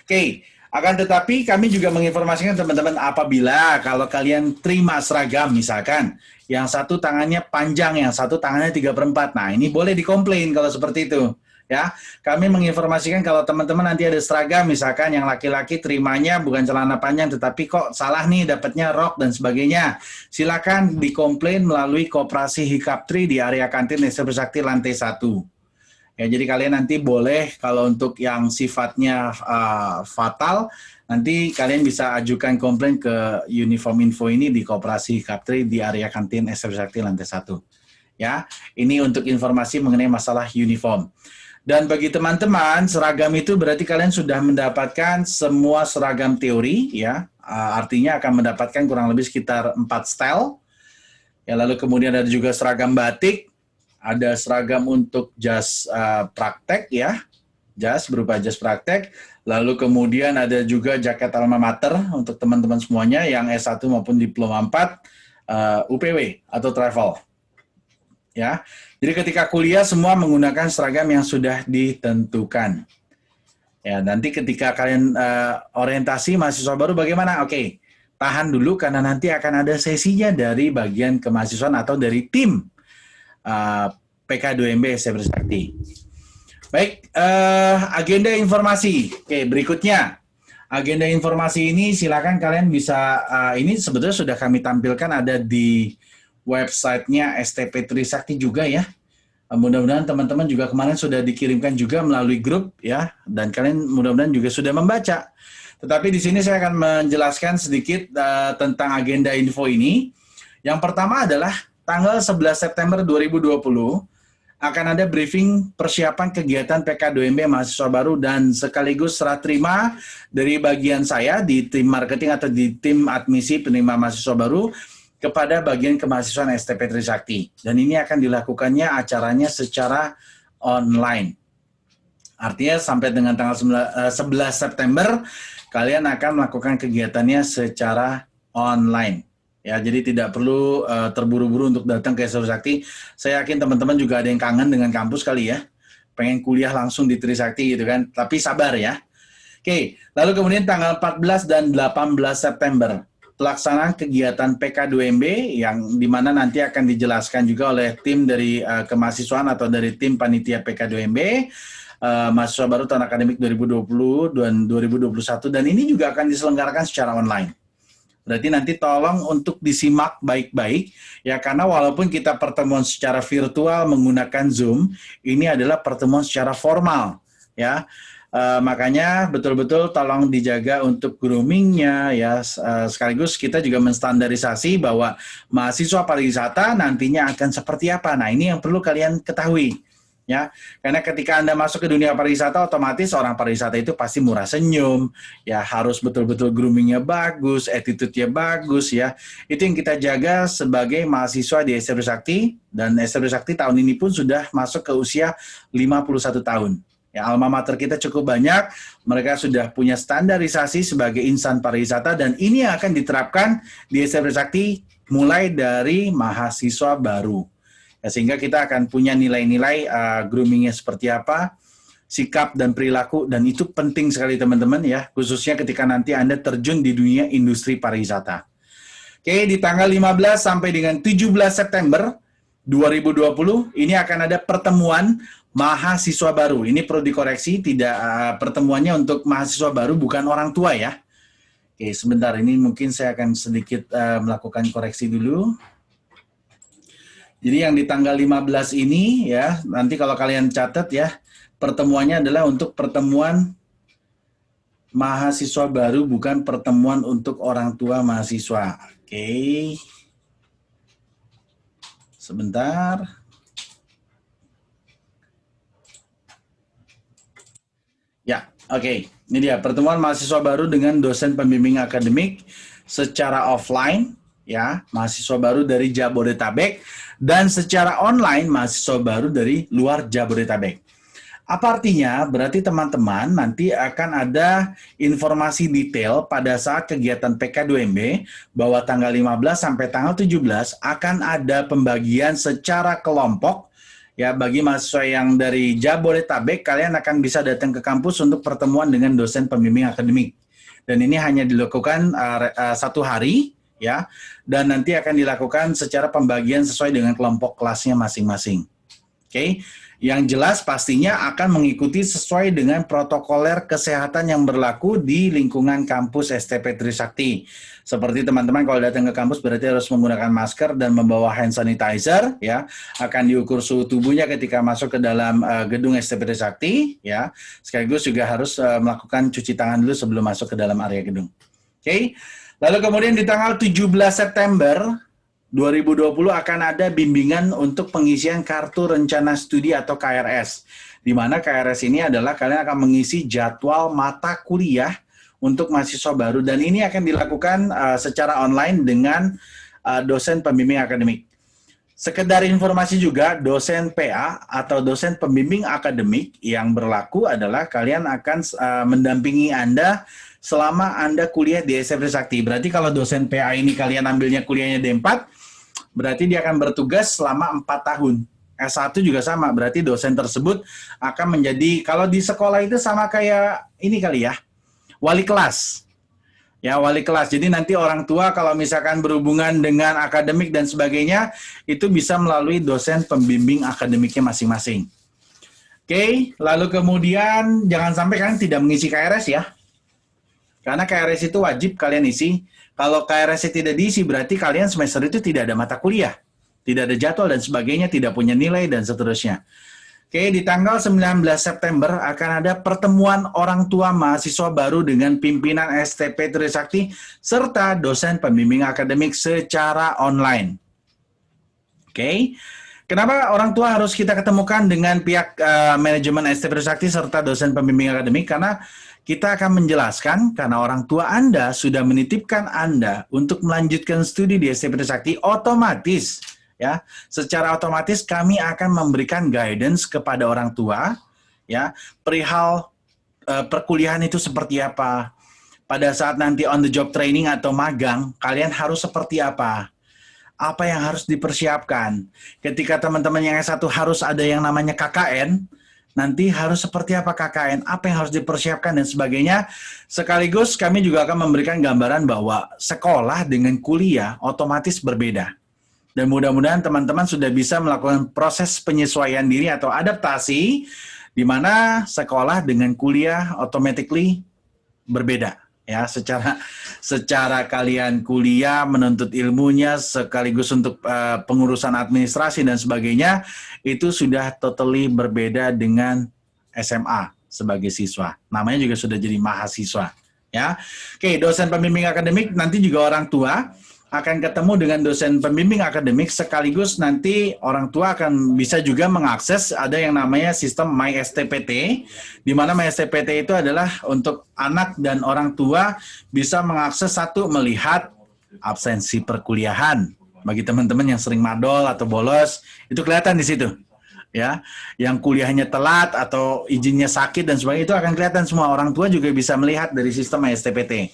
Oke, akan tetapi kami juga menginformasikan teman-teman apabila kalau kalian terima seragam misalkan yang satu tangannya panjang, yang satu tangannya 3/4. Nah, ini boleh dikomplain kalau seperti itu. Ya, kami menginformasikan kalau teman-teman nanti ada seragam, misalkan yang laki-laki terimanya bukan celana panjang, tetapi kok salah nih dapatnya rok dan sebagainya. Silakan dikomplain melalui Koperasi Hikaptri di area kantin SMP Sakti lantai 1. Ya, jadi kalian nanti boleh kalau untuk yang sifatnya fatal, nanti kalian bisa ajukan komplain ke Uniform Info ini di Koperasi Hikaptri di area kantin SMP Sakti lantai 1. Ya, ini untuk informasi mengenai masalah uniform. Dan bagi teman-teman, seragam itu berarti kalian sudah mendapatkan semua seragam teori, ya. Artinya akan mendapatkan kurang lebih sekitar 4 style. Ya, lalu kemudian ada juga seragam batik, ada seragam untuk jas praktek, ya. Jas berupa jas praktek. Lalu kemudian ada juga jaket alma mater untuk teman-teman semuanya yang S1 maupun diploma 4, UPW atau travel. Ya, jadi ketika kuliah semua menggunakan seragam yang sudah ditentukan. Ya, nanti ketika kalian orientasi mahasiswa baru bagaimana? Oke, tahan dulu karena nanti akan ada sesinya dari bagian kemahasiswaan atau dari tim PK2MB SMP Trisakti. Baik, agenda informasi. Oke, berikutnya. Agenda informasi ini silakan kalian bisa, ini sebetulnya sudah kami tampilkan ada di websitenya STP Trisakti juga ya. Mudah-mudahan teman-teman juga kemarin sudah dikirimkan juga melalui grup ya. Dan kalian mudah-mudahan juga sudah membaca. Tetapi di sini saya akan menjelaskan sedikit tentang agenda info ini. Yang pertama adalah tanggal 11 September 2020 akan ada briefing persiapan kegiatan PK2MB mahasiswa baru dan sekaligus serah terima dari bagian saya di tim marketing atau di tim admisi penerima mahasiswa baru kepada bagian kemahasiswaan STP Trisakti. Dan ini akan dilakukannya acaranya secara online. Artinya sampai dengan tanggal 11 September kalian akan melakukan kegiatannya secara online. Ya, jadi tidak perlu terburu-buru untuk datang ke Trisakti. Saya yakin teman-teman juga ada yang kangen dengan kampus kali ya. Pengen kuliah langsung di Trisakti gitu kan. Tapi sabar ya. Oke, lalu kemudian tanggal 14 dan 18 September pelaksanaan kegiatan PK2MB yang dimana nanti akan dijelaskan juga oleh tim dari kemahasiswaan atau dari tim panitia PK2MB mahasiswa baru tahun akademik 2020 dan 2021 dan ini juga akan diselenggarakan secara online. Berarti nanti tolong untuk disimak baik-baik ya karena walaupun kita pertemuan secara virtual menggunakan Zoom, ini adalah pertemuan secara formal ya. Makanya betul-betul tolong dijaga untuk groomingnya ya sekaligus kita juga menstandarisasi bahwa mahasiswa pariwisata nantinya akan seperti apa. Nah ini yang perlu kalian ketahui. Ya, karena ketika Anda masuk ke dunia pariwisata, otomatis orang pariwisata itu pasti murah senyum, ya harus betul-betul groomingnya bagus, attitude-nya bagus, ya. Itu yang kita jaga sebagai mahasiswa di STP Trisakti, dan STP Trisakti tahun ini pun sudah masuk ke usia 51 tahun. Ya, alma mater kita cukup banyak, mereka sudah punya standarisasi sebagai insan pariwisata, dan ini yang akan diterapkan di STP Trisakti mulai dari mahasiswa baru. Ya, sehingga kita akan punya nilai-nilai groomingnya seperti apa, sikap dan perilaku, dan itu penting sekali teman-teman ya, khususnya ketika nanti Anda terjun di dunia industri pariwisata. Oke, di tanggal 15 sampai dengan 17 September 2020, ini akan ada pertemuan mahasiswa baru. Ini perlu dikoreksi, tidak pertemuannya untuk mahasiswa baru, bukan orang tua ya. Oke, sebentar, ini mungkin saya akan sedikit melakukan koreksi dulu. Jadi yang di tanggal 15 ini ya, nanti kalau kalian catat ya, pertemuannya adalah untuk pertemuan mahasiswa baru, bukan pertemuan untuk orang tua mahasiswa. Oke. Sebentar. Ya, oke. Ini dia pertemuan mahasiswa baru dengan dosen pembimbing akademik secara offline. Ya, mahasiswa baru dari Jabodetabek dan secara online mahasiswa baru dari luar Jabodetabek. Apa artinya? Berarti teman-teman nanti akan ada informasi detail pada saat kegiatan PK2MB bahwa tanggal 15 sampai tanggal 17 akan ada pembagian secara kelompok. Ya, bagi mahasiswa yang dari Jabodetabek, kalian akan bisa datang ke kampus untuk pertemuan dengan dosen pembimbing akademik. Dan ini hanya dilakukan 1 hari. Ya, dan nanti akan dilakukan secara pembagian sesuai dengan kelompok kelasnya masing-masing. Oke, yang jelas pastinya akan mengikuti sesuai dengan protokoler kesehatan yang berlaku di lingkungan kampus STP Trisakti. Seperti teman-teman kalau datang ke kampus berarti harus menggunakan masker dan membawa hand sanitizer, ya. Akan diukur suhu tubuhnya ketika masuk ke dalam gedung STP Trisakti, ya. Sekaligus juga harus melakukan cuci tangan dulu sebelum masuk ke dalam area gedung. Oke. Lalu kemudian di tanggal 17 September 2020 akan ada bimbingan untuk pengisian kartu rencana studi atau KRS. Di mana KRS ini adalah kalian akan mengisi jadwal mata kuliah untuk mahasiswa baru. Dan ini akan dilakukan secara online dengan dosen pembimbing akademik. Sekedar informasi juga, dosen PA atau dosen pembimbing akademik yang berlaku adalah kalian akan mendampingi Anda selama Anda kuliah di STP Trisakti. Berarti kalau dosen PA ini kalian ambilnya kuliahnya D4, berarti dia akan bertugas selama 4 tahun. S1 juga sama, berarti dosen tersebut akan menjadi, kalau di sekolah itu sama kayak ini kali ya, wali kelas. Ya, wali kelas. Jadi nanti orang tua kalau misalkan berhubungan dengan akademik dan sebagainya, itu bisa melalui dosen pembimbing akademiknya masing-masing. Oke, lalu kemudian jangan sampai kalian tidak mengisi KRS ya. Karena KRS itu wajib kalian isi. Kalau KRS tidak diisi, berarti kalian semester itu tidak ada mata kuliah. Tidak ada jadwal dan sebagainya, tidak punya nilai dan seterusnya. Oke, di tanggal 19 September akan ada pertemuan orang tua mahasiswa baru dengan pimpinan STP Trisakti serta dosen pembimbing akademik secara online. Oke, kenapa orang tua harus kita ketemukan dengan pihak manajemen STP Trisakti serta dosen pembimbing akademik? Karena kita akan menjelaskan karena orang tua Anda sudah menitipkan Anda untuk melanjutkan studi di STP Trisakti, otomatis ya, secara otomatis kami akan memberikan guidance kepada orang tua ya, perihal perkuliahan itu seperti apa. Pada saat nanti on the job training atau magang, kalian harus seperti apa? Apa yang harus dipersiapkan? Ketika teman-teman yang S1 harus ada yang namanya KKN, nanti harus seperti apa KKN, apa yang harus dipersiapkan dan sebagainya. Sekaligus kami juga akan memberikan gambaran bahwa sekolah dengan kuliah otomatis berbeda. Dan mudah-mudahan teman-teman sudah bisa melakukan proses penyesuaian diri atau adaptasi di mana sekolah dengan kuliah automatically berbeda. Ya, secara kalian kuliah menuntut ilmunya sekaligus untuk pengurusan administrasi dan sebagainya itu sudah totally berbeda dengan SMA sebagai siswa. Namanya juga sudah jadi mahasiswa, ya. Oke, dosen pembimbing akademik nanti juga orang tua akan ketemu dengan dosen pembimbing akademik sekaligus nanti orang tua akan bisa juga mengakses ada yang namanya sistem MySTPT, di mana MySTPT itu adalah untuk anak dan orang tua bisa mengakses satu melihat absensi perkuliahan bagi teman-teman yang sering madol atau bolos itu kelihatan di situ ya, yang kuliahnya telat atau izinnya sakit dan sebagainya itu akan kelihatan semua, orang tua juga bisa melihat dari sistem MySTPT.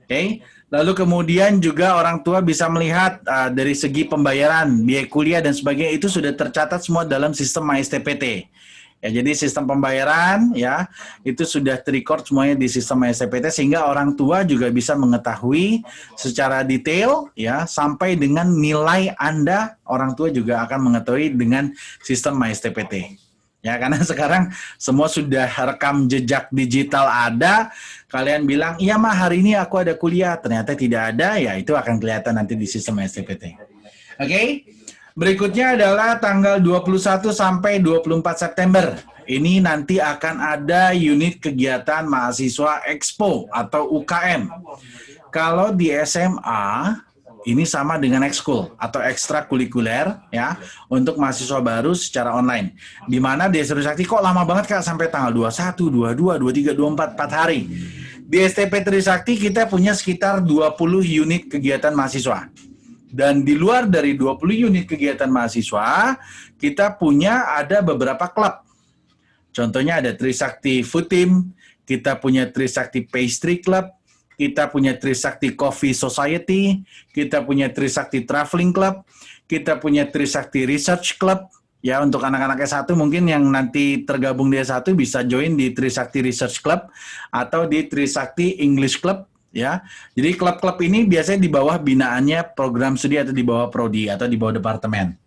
Oke. Lalu kemudian juga orang tua bisa melihat dari segi pembayaran, biaya kuliah dan sebagainya itu sudah tercatat semua dalam sistem MySTPT. Ya, jadi sistem pembayaran ya itu sudah terrecord semuanya di sistem MySTPT sehingga orang tua juga bisa mengetahui secara detail ya sampai dengan nilai Anda, orang tua juga akan mengetahui dengan sistem MySTPT. Ya, karena sekarang semua sudah rekam jejak digital ada, kalian bilang, iya mah hari ini aku ada kuliah, ternyata tidak ada, ya itu akan kelihatan nanti di sistem STPT. Oke, berikutnya adalah tanggal 21 sampai 24 September. Ini nanti akan ada unit kegiatan mahasiswa Expo atau UKM. Kalau di SMA, ini sama dengan ekskul atau ekstrakurikuler ya untuk mahasiswa baru secara online. Di mana di STP Trisakti kok lama banget Kak sampai tanggal 21, 22, 23, 24, 4 hari. Di STP Trisakti kita punya sekitar 20 unit kegiatan mahasiswa. Dan di luar dari 20 unit kegiatan mahasiswa, kita punya ada beberapa klub. Contohnya ada Trisakti Food Team, kita punya Trisakti Pastry Club, kita punya Trisakti Coffee Society, kita punya Trisakti Traveling Club, kita punya Trisakti Research Club. Ya, untuk anak-anak S1 mungkin yang nanti tergabung di S1 bisa join di Trisakti Research Club atau di Trisakti English Club. Ya, jadi klub-klub ini biasanya di bawah binaannya program studi atau di bawah prodi atau di bawah departemen.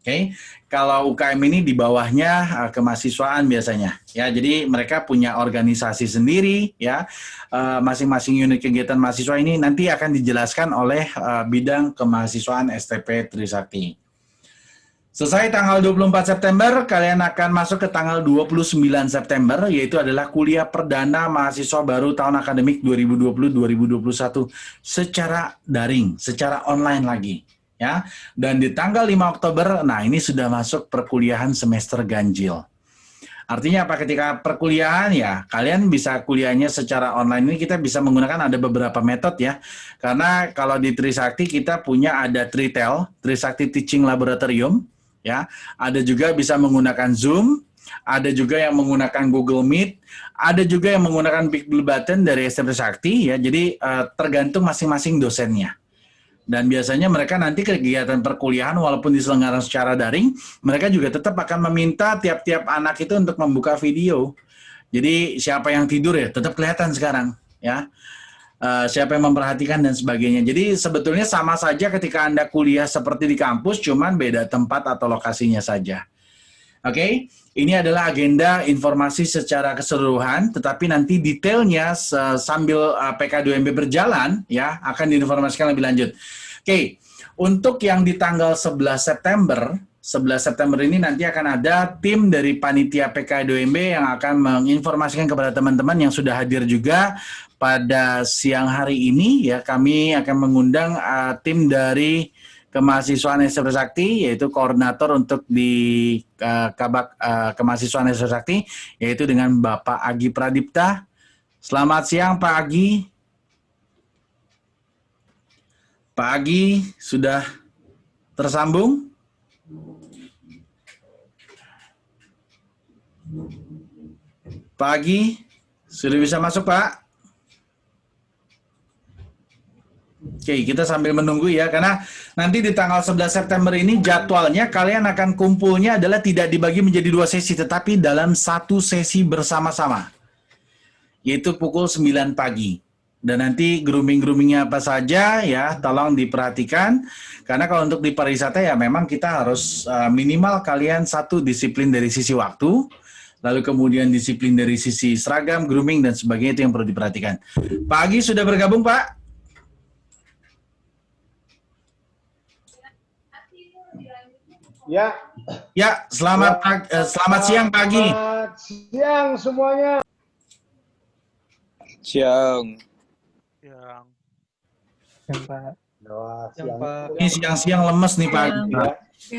Oke, kalau UKM ini di bawahnya kemahasiswaan biasanya. Ya, jadi mereka punya organisasi sendiri. Ya, masing-masing unit kegiatan mahasiswa ini nanti akan dijelaskan oleh bidang kemahasiswaan STP Trisakti. Selesai tanggal 24 September, kalian akan masuk ke tanggal 29 September, yaitu adalah kuliah perdana mahasiswa baru tahun akademik 2020-2021 secara daring, secara online lagi. Ya, dan di tanggal 5 Oktober, nah ini sudah masuk perkuliahan semester ganjil. Artinya apa? Ketika perkuliahan ya, kalian bisa kuliahnya secara online ini kita bisa menggunakan ada beberapa metode ya. Karena kalau di Trisakti kita punya ada Tritel, Trisakti Teaching Laboratorium, ya. Ada juga bisa menggunakan Zoom, ada juga yang menggunakan Google Meet, ada juga yang menggunakan Big Blue Button dari STP Trisakti ya. Jadi tergantung masing-masing dosennya. Dan biasanya mereka nanti kegiatan perkuliahan walaupun diselenggarakan secara daring, mereka juga tetap akan meminta tiap-tiap anak itu untuk membuka video. Jadi siapa yang tidur ya tetap kelihatan sekarang ya. Siapa yang memperhatikan dan sebagainya. Jadi sebetulnya sama saja ketika Anda kuliah seperti di kampus, cuman beda tempat atau lokasinya saja. Oke, ini adalah agenda informasi secara keseluruhan, tetapi nanti detailnya sambil PK2MB berjalan ya akan diinformasikan lebih lanjut. Oke, untuk yang di tanggal 11 September 11 September ini nanti akan ada tim dari panitia PK2MB yang akan menginformasikan kepada teman-teman yang sudah hadir juga pada siang hari ini. Ya, kami akan mengundang tim dari kemahasiswaan SMP Sakti, yaitu koordinator untuk di Kabak kemahasiswaan SMP Sakti, yaitu dengan Bapak Agi Pradipta. Selamat siang Pak Agi. Pak Agi sudah tersambung? Pak Agi, sudah bisa masuk Pak? Oke, kita sambil menunggu ya, karena nanti di tanggal 11 September ini jadwalnya kalian akan kumpulnya adalah tidak dibagi menjadi 2 sesi, tetapi dalam 1 sesi bersama-sama, yaitu pukul 9 pagi. Dan nanti grooming-groomingnya apa saja ya, tolong diperhatikan. Karena kalau untuk di pariwisata ya memang kita harus minimal kalian 1 disiplin dari sisi waktu, lalu kemudian disiplin dari sisi seragam, grooming, dan sebagainya, itu yang perlu diperhatikan. Pak Agi sudah bergabung Pak? Ya. Ya, selamat siang Pak Agi. Selamat siang semuanya. Siang. Yang Pak. Wah, Yang Pak. Ini siang-siang lemes nih Pak Agi.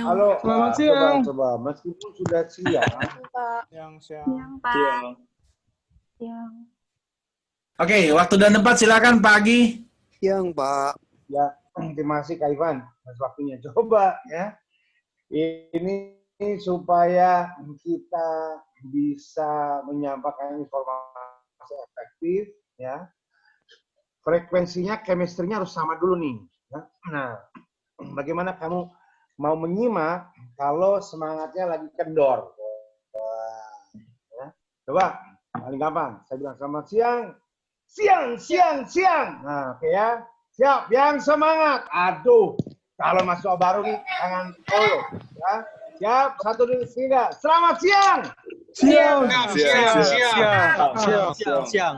Halo. Selamat siang. Coba, meskipun sudah siang. Siang. Pak. Siang. Oke, waktu dan tempat silakan Pak Agi. Siang, Pak. Ya, terima kasih Kak Ivan atas waktunya. Coba ya. Ini supaya kita bisa menyampaikan informasi efektif ya. Frekuensinya, chemistry-nya harus sama dulu nih. Ya. Nah, bagaimana kamu mau menyimak kalau semangatnya lagi kendor? Wah, ya. Coba, paling gampang. Saya bilang selamat siang. Siang. Nah, oke ya. Siap, yang semangat. Aduh, kalau masuk baru nih, jangan solo. Ya. Siap, 1, 2, 3. Selamat siang. Siang. Siang.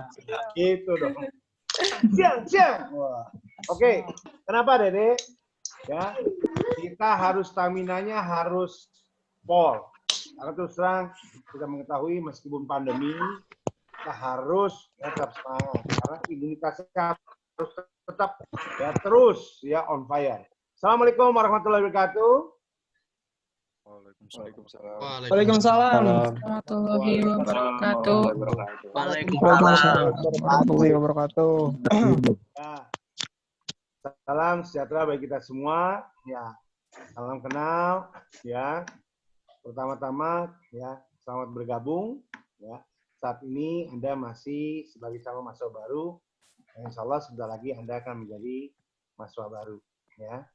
Gitu dong. Siang. Wah. Oke, kenapa Dede? Ya, kita harus staminanya harus pol. Karena terus terang kita mengetahui meskipun pandemi kita harus tetap semangat karena imunitasnya harus tetap ya terus ya on fire. Assalamualaikum warahmatullahi wabarakatuh. Waalaikumsalam. Warahmatullahi wabarakatuh. Waalaikumsalam warahmatullahi wabarakatuh. Ya. Salam sejahtera bagi kita semua. Ya, salam kenal. Ya, pertama-tama ya selamat bergabung. Ya, saat ini Anda masih sebagai calon mahasiswa baru. Insya Allah sebentar lagi Anda akan menjadi mahasiswa baru. Ya,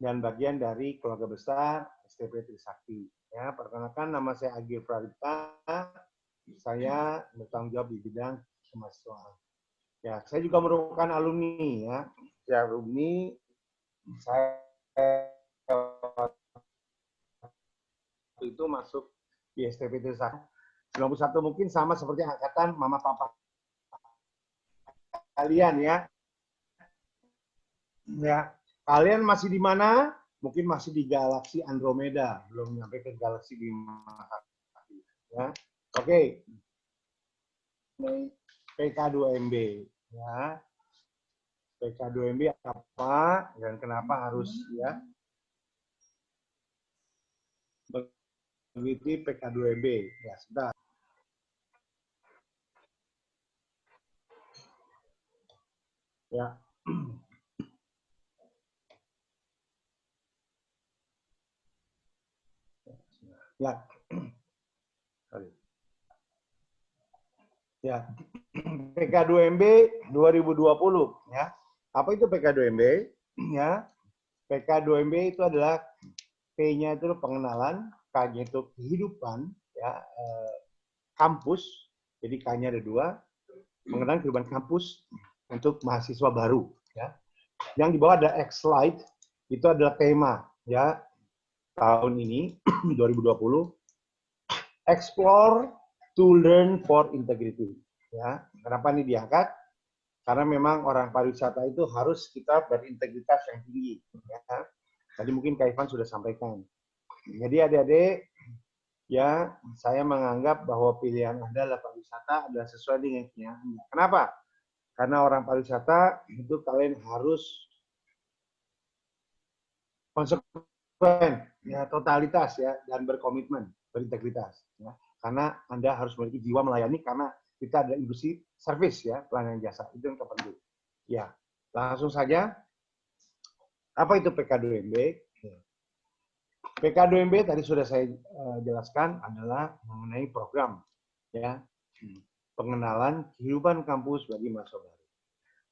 dan bagian dari keluarga besar STP Trisakti. Ya, perkenalkan nama saya Agi Pradipta. Saya bertanggung jawab di bidang kemahasiswaan. Ya, saya juga merupakan alumni ya. Ya, alumni saya itu masuk di STP Trisakti 91 mungkin sama seperti angkatan mama papa kalian ya. Ya, kalian masih di mana? Mungkin masih di galaksi Andromeda, belum nyampe ke galaksi Bima Sakti. Ya, oke. PK2MB, ya. PK2MB apa dan kenapa harus ya mengikuti PK2MB? Ya, sudah. Ya. Ya. Sorry. Ya. PK2MB 2020 ya. Apa itu PK2MB? Ya. PK2MB itu adalah P-nya itu pengenalan, K-nya itu kehidupan ya, kampus. Jadi K-nya ada 2. Mengenal kehidupan kampus untuk mahasiswa baru ya. Yang di bawah ada X-Slide, itu adalah tema ya tahun ini 2020. Explore to learn for integrity. Ya, kenapa ini diangkat? Karena memang orang pariwisata itu harus kita berintegritas yang tinggi. Ya. Tadi mungkin Kak Ivan sudah sampaikan. Jadi adik-adik, ya, saya menganggap bahwa pilihan Anda adalah pariwisata adalah sesuai dengan keinginan Anda. Kenapa? Karena orang pariwisata itu kalian harus konsekuen, ya, totalitas, ya, dan berkomitmen, berintegritas. Ya. Karena Anda harus memiliki jiwa melayani karena kita ada industri service, ya, pelayanan jasa. Itu yang terpenting. Ya, langsung saja. Apa itu PK2MB? PK2MB tadi sudah saya jelaskan adalah mengenai program, ya, pengenalan kehidupan kampus bagi mahasiswa baru.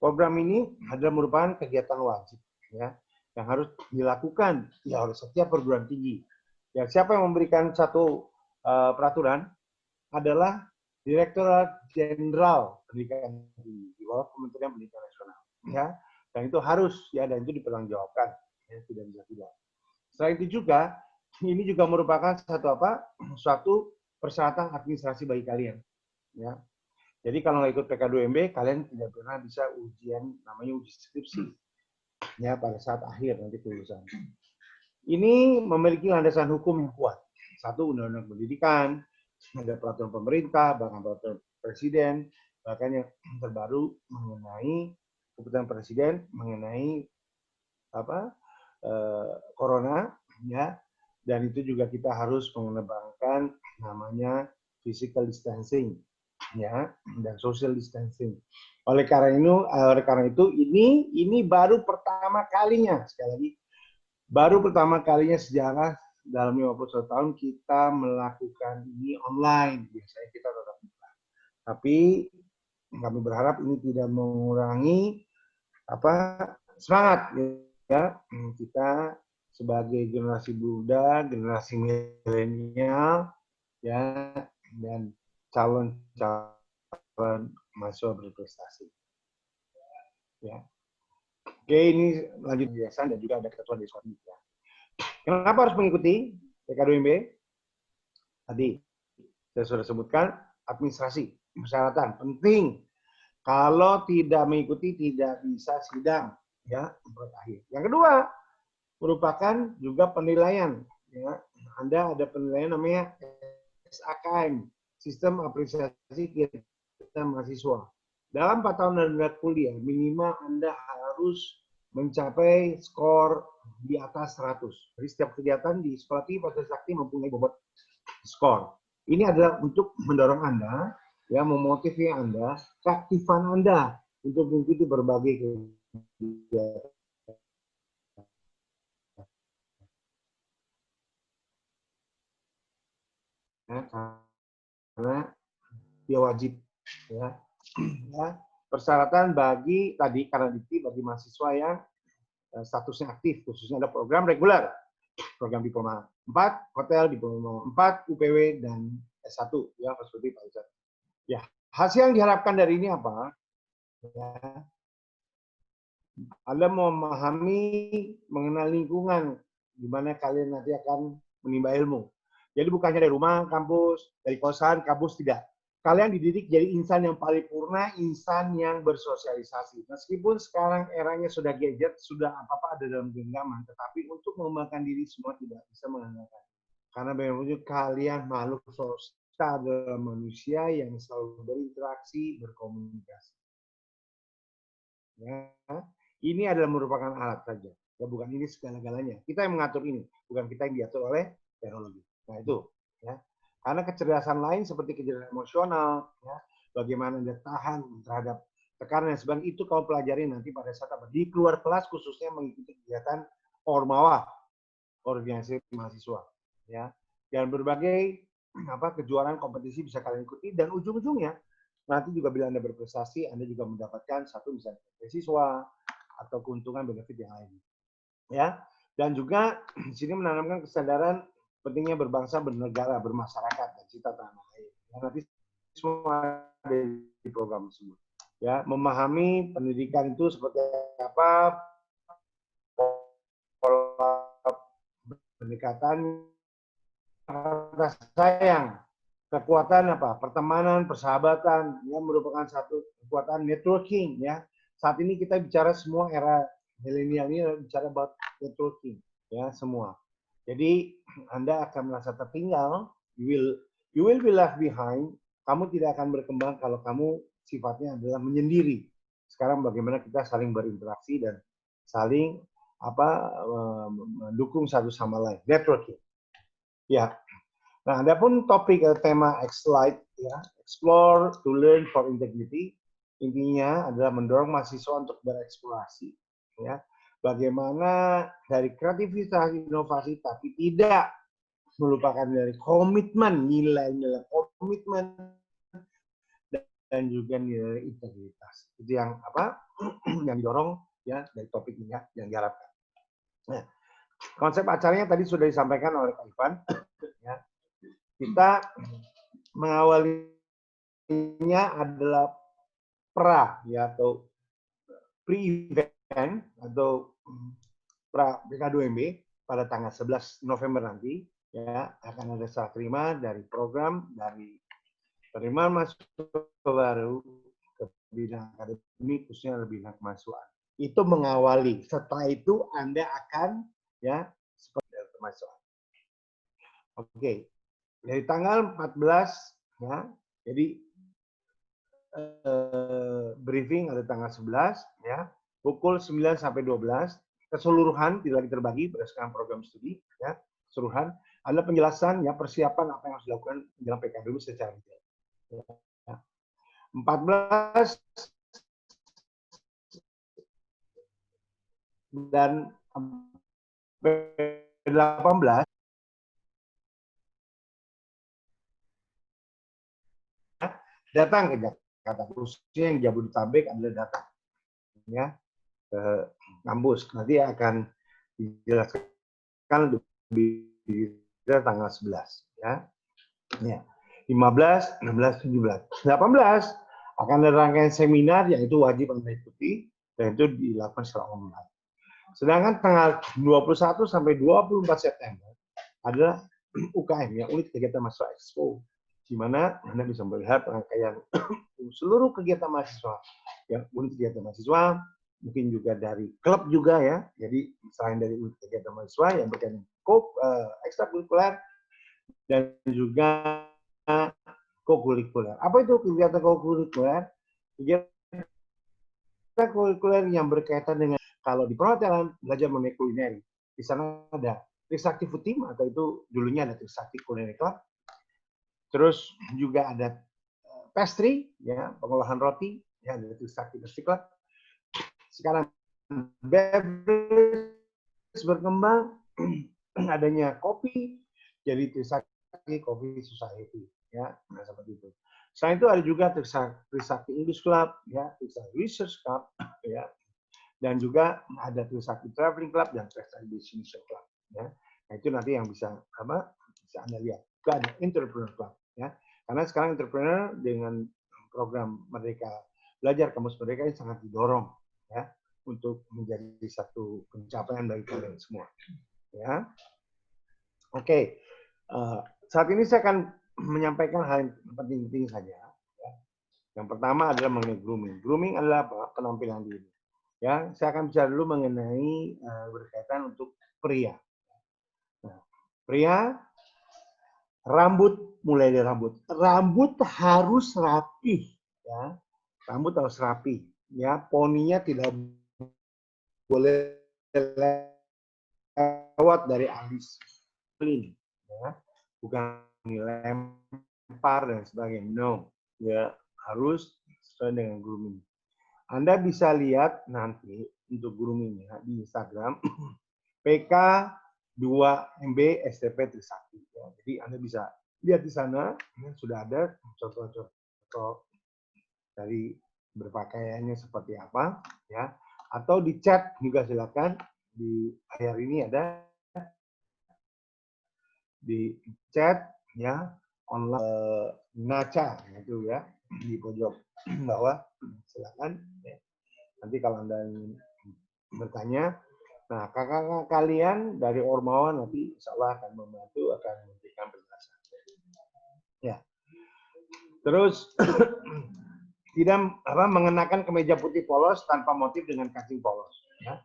Program ini adalah merupakan kegiatan wajib, ya, yang harus dilakukan ya oleh setiap perguruan tinggi. Ya, siapa yang memberikan satu peraturan adalah Direktorat Jenderal Pendidikan Tinggi di bawah Kementerian Pendidikan Nasional, ya, dan itu harus, ya, dan itu dipertanggungjawabkan, ya, tidak bisa tidak. Selain itu juga, ini juga merupakan suatu persyaratan administrasi bagi kalian, ya. Jadi kalau nggak ikut PK2MB, kalian tidak pernah bisa ujian namanya uji skripsi, ya, pada saat akhir nanti kelulusan. Ini memiliki landasan hukum yang kuat. Satu, Undang-Undang Pendidikan, ada peraturan pemerintah, bahkan peraturan presiden, bahkan yang terbaru mengenai keputusan presiden mengenai corona, ya, dan itu juga kita harus mengedepankan namanya physical distancing, ya, dan social distancing. Oleh karena itu ini baru pertama kalinya, sekali lagi, baru pertama kalinya sejarah dalam 51 tahun kita melakukan ini online. Biasanya kita tetap buka. Tapi kami berharap ini tidak mengurangi semangat, ya, kita sebagai generasi muda, generasi milenial, ya, dan calon mahasiswa berprestasi. Ya. Oke, ini lanjut biasa dan juga ada ketentuan di sekolah. Ya. Kenapa harus mengikuti PK2MB? Tadi saya sudah sebutkan administrasi, persyaratan penting. Kalau tidak mengikuti tidak bisa sidang, ya, berakhir. Yang kedua, merupakan juga penilaian, ya. Anda ada penilaian namanya SAKM, Sistem Apresiasi Kinerja Mahasiswa. Dalam 4 tahun Anda kuliah, minimal Anda harus mencapai skor di atas 100. Jadi setiap kegiatan di sekolah tinggi Fakultas Sakti mempunyai bobot skor. Ini adalah untuk mendorong Anda, ya, memotivasi Anda, keaktifan Anda untuk mengikuti berbagai kegiatan. Ya, karena dia wajib, ya. Ya, persyaratan bagi tadi karena bagi mahasiswa yang statusnya aktif, khususnya ada program reguler, program diploma 4, hotel diploma 4, UPW dan S1, ya, seperti Pak Ustaz. Ya, hasil yang diharapkan dari ini apa? Ya, Anda memahami mengenal lingkungan di mana kalian nanti akan menimba ilmu. Jadi bukan hanya dari rumah, kampus, dari kosan, kampus, tidak. Kalian dididik jadi insan yang paripurna, insan yang bersosialisasi. Meskipun sekarang eranya sudah gadget, sudah apa-apa ada dalam genggaman, tetapi untuk mengembangkan diri semua tidak bisa mengandalkan. Karena bagaimanapun kalian makhluk sosial adalah manusia yang selalu berinteraksi, berkomunikasi. Ya, ini adalah merupakan alat saja. Ya, bukan ini segala-galanya. Kita yang mengatur ini, bukan kita yang diatur oleh teknologi. Nah, itu, ya. Karena kecerdasan lain seperti kecerdasan emosional, ya, bagaimana Anda tahan terhadap tekanan dan sebagainya, itu kalau pelajari nanti pada saat di keluar kelas, khususnya mengikuti kegiatan Ormawa, organisasi mahasiswa, ya, dan berbagai kejuaraan kompetisi bisa kalian ikuti, dan ujung-ujungnya nanti juga bila Anda berprestasi, Anda juga mendapatkan satu misalnya beasiswa atau keuntungan benefit yang lain, ya. Dan juga di sini menanamkan kesadaran pentingnya berbangsa, bernegara, bermasyarakat, dan cita tanah air. Ya, nanti semua ada di program tersebut. Ya, memahami pendidikan itu seperti apa, pola pendekatan, rasa sayang, kekuatan apa, pertemanan, persahabatan, yang merupakan satu kekuatan networking. Ya, saat ini kita bicara semua era milenial ini bicara about networking, ya, semua. Jadi Anda akan merasa tertinggal, you will be left behind. Kamu tidak akan berkembang kalau kamu sifatnya adalah menyendiri. Sekarang bagaimana kita saling berinteraksi dan saling mendukung satu sama lain, networking. Ya. Nah, adapun topik tema X-Lite ya, explore to learn for integrity, intinya adalah mendorong mahasiswa untuk bereksplorasi ya. Bagaimana dari kreativitas inovasi tapi tidak melupakan dari komitmen, nilai-nilai komitmen dan juga nilai integritas. Itu yang yang didorong ya dari topik ini ya, yang diharapkan. Nah, konsep acaranya tadi sudah disampaikan oleh Kak Ivan ya. Kita mengawalinya adalah pra ya atau pre-event atau pra PK2MB pada tanggal 11 November nanti ya, akan ada serah terima dari program dari penerimaan mahasiswa baru ke bidang akademik khususnya bidang kemahasiswaan. Itu mengawali. Setelah itu Anda akan ya seperti kemahasiswaan. Oke. Dari tanggal 14 ya. Jadi briefing ada tanggal 11 ya. Pukul 9 sampai 12 keseluruhan tidak lagi terbagi berdasarkan program studi ya. Keseluruhan ada penjelasan ya persiapan apa yang harus dilakukan dalam PKDU secara detail. Ya. 14 dan 18 datang ke Jakarta, khususnya yang Jabodetabek adalah datang ya ke kampus. Nanti akan dijelaskan lebih detail tanggal 11 ya. Ya. 15, 16, 17, 18 akan ada rangkaian seminar yang itu wajib Anda ikuti dan itu dilakukan secara online. Sedangkan tanggal 21 sampai 24 September adalah UKM ya, unit kegiatan mahasiswa Expo, di mana Anda bisa melihat rangkaian seluruh kegiatan mahasiswa ya, unit kegiatan mahasiswa, mungkin juga dari klub juga ya. Jadi selain dari unit kegiatan mahasiswa yang berkaitan ekstrakurikuler dan juga kokurikuler. Apa itu kegiatan kokurikuler? Kegiatan kokurikuler yang berkaitan dengan kalau di perhotelan belajar mengenai kuliner. Di sana ada Trisakti Food Team atau itu dulunya ada Trisakti Culinary Club. Terus juga ada pastry ya, pengolahan roti ya, ada Trisakti Pastry Club. Sekarang beverage berkembang adanya kopi jadi Trisakti Coffee Society ya, nah seperti itu. Selain itu ada juga Trisakti English Club ya, Trisakti Research Club ya, dan juga ada Trisakti Traveling Club dan Trisakti Destination Club ya. Nah itu nanti yang bisa bisa Anda lihat. Juga ada Entrepreneur Club ya, karena sekarang entrepreneur dengan program Merdeka Belajar Kampus Merdeka ini sangat didorong ya untuk menjadi satu pencapaian bagi kalian semua ya. Oke. Saat ini saya akan menyampaikan hal yang penting-penting saja. Ya. Yang pertama adalah mengenai grooming. Grooming adalah apa? Penampilan diri. Ya, saya akan bicara dulu mengenai berkaitan untuk pria. Nah, pria, rambut mulai dari rambut. Rambut harus rapi, ya. Rambut harus rapi, ya. Poninya tidak boleh lewat dari alis, ya. Bukan dilempar dan sebagainya. No, ya harus sesuai dengan grooming. Anda bisa lihat nanti untuk groomingnya di Instagram PK2MB STP Trisakti. Ya. Jadi Anda bisa lihat di sana ya, sudah ada contoh-contoh dari berpakaiannya seperti apa, ya. Atau di chat juga silakan di akhir ini ada di chat ya online Naca itu ya di pojok bawah silakan ya. Nanti kalau Anda ingin bertanya, nah kakak-kakak kalian dari Ormawa nanti insya Allah akan membantu, akan memberikan penjelasan ya. Terus tidak mengenakan kemeja putih polos tanpa motif dengan kancing polos ya.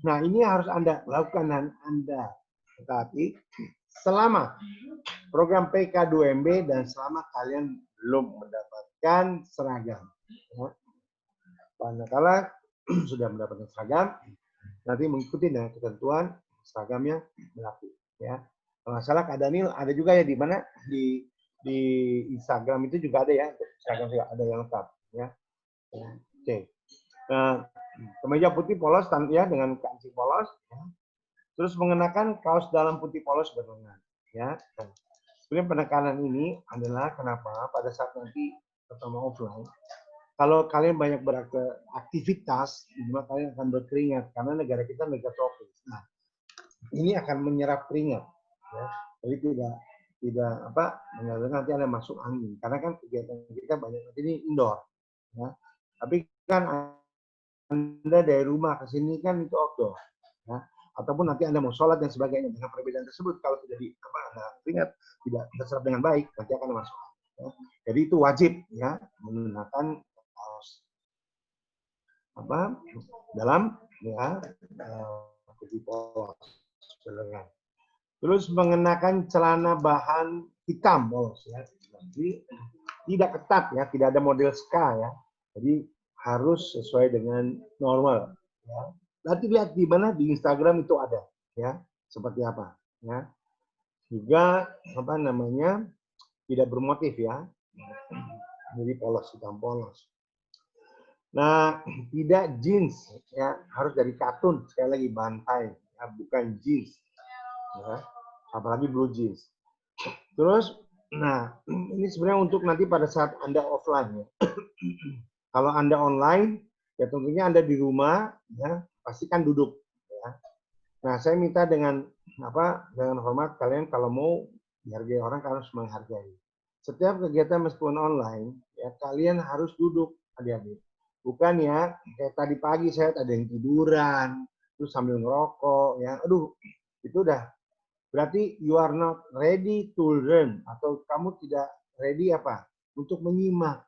Nah ini harus Anda lakukan dan Anda taati selama program PK2MB dan selama kalian belum mendapatkan seragam. Ya. Manakala sudah mendapatkan seragam, nanti mengikuti dengan ketentuan seragamnya berlaku. Ya. Kalau nggak salah Kak Daniel ada juga ya di mana di Instagram itu juga ada ya seragam juga ada yang lengkap. Ya. Oke. Nah, kemeja putih polos ya dengan kancing polos. Ya. Terus mengenakan kaos dalam putih polos berlengan. Ya. Nah, sebenarnya penekanan ini adalah kenapa pada saat nanti pertama offline, kalau kalian banyak beraktivitas, maka kalian akan berkeringat karena negara kita negara tropis. Nah, ini akan menyerap keringat. Ya. Jadi tidak nanti ada masuk angin karena kan kegiatan kita banyak nanti ini indoor. Ya. Tapi kan Anda dari rumah ke sini kan itu outdoor. Ya. Ataupun nanti Anda mau sholat dan sebagainya. Dengan perbedaan tersebut, kalau tidak Anda ingat tidak terserap dengan baik, nanti akan masuk. Ya. Jadi itu wajib ya menggunakan kaos dalam ya putih polos. Terus mengenakan celana bahan hitam polos ya. Jadi tidak ketat ya, tidak ada model ska ya. Jadi harus sesuai dengan normal ya. Nanti lihat di mana di Instagram itu ada ya, seperti apa ya. Juga tidak bermotif ya. Jadi polos, hitam polos. Nah, tidak jeans ya, harus dari katun, sekali lagi bantai ya, bukan jeans. Ya. Apalagi blue jeans. Terus nah, ini sebenarnya untuk nanti pada saat Anda offline ya. Kalau Anda online, ya tentunya Anda di rumah, ya pastikan duduk. Ya. Nah, saya minta dengan hormat kalian kalau mau dihargai orang, kalian harus menghargai. Setiap kegiatan meskipun online, ya kalian harus duduk, adik-adik. Bukan ya, kayak tadi pagi saya ada yang tiduran, terus sambil ngerokok, ya. Aduh, itu udah. Berarti you are not ready to learn, atau kamu tidak ready untuk menyimak.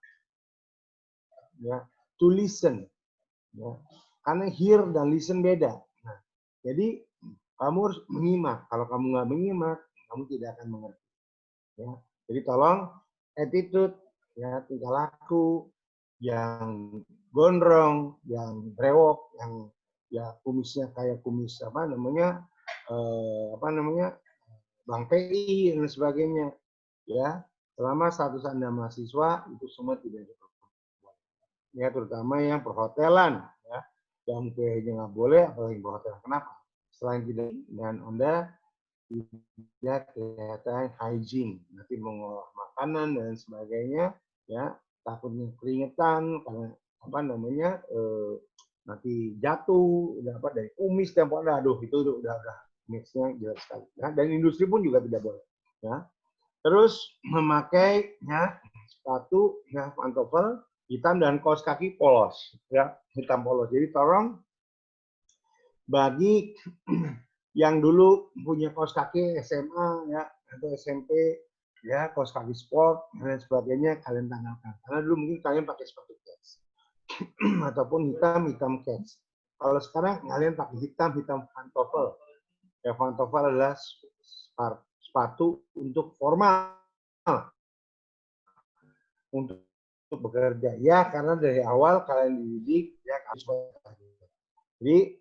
Ya, to listen, ya. Karena hear dan listen beda. Nah, jadi kamu harus menyimak. Kalau kamu nggak menyimak, kamu tidak akan mengerti. Ya, jadi tolong attitude, ya tingkah laku yang gondrong, yang brewok, yang ya kumisnya kayak kumis Bang PI dan sebagainya. Ya, selama status Anda mahasiswa itu semua tidak diperbolehkan. Ya, terutama yang perhotelan ya, yang PH nggak boleh, apalagi perhotelan. Kenapa? Selain tidak dan Anda tidak kelihatan hygiene, nanti mengolah makanan dan sebagainya, ya takutnya keringetan karena nanti jatuh, dari kumis dan aduh itu udah mixnya jelas sekali. Ya. Dan industri pun juga tidak boleh. Ya. Terus memakai ya sepatu ya pantofel hitam dan kaos kaki polos ya, hitam polos. Jadi tolong bagi yang dulu punya kaos kaki SMA ya atau SMP ya, kaos kaki sport dan sebagainya kalian tanggalkan. Karena dulu mungkin kalian pakai sepatu cats ataupun hitam cats. Kalau sekarang kalian pakai hitam pantofel. Ya, pantofel adalah sepatu untuk formal, untuk bekerja ya, karena dari awal kalian dididik ya jadi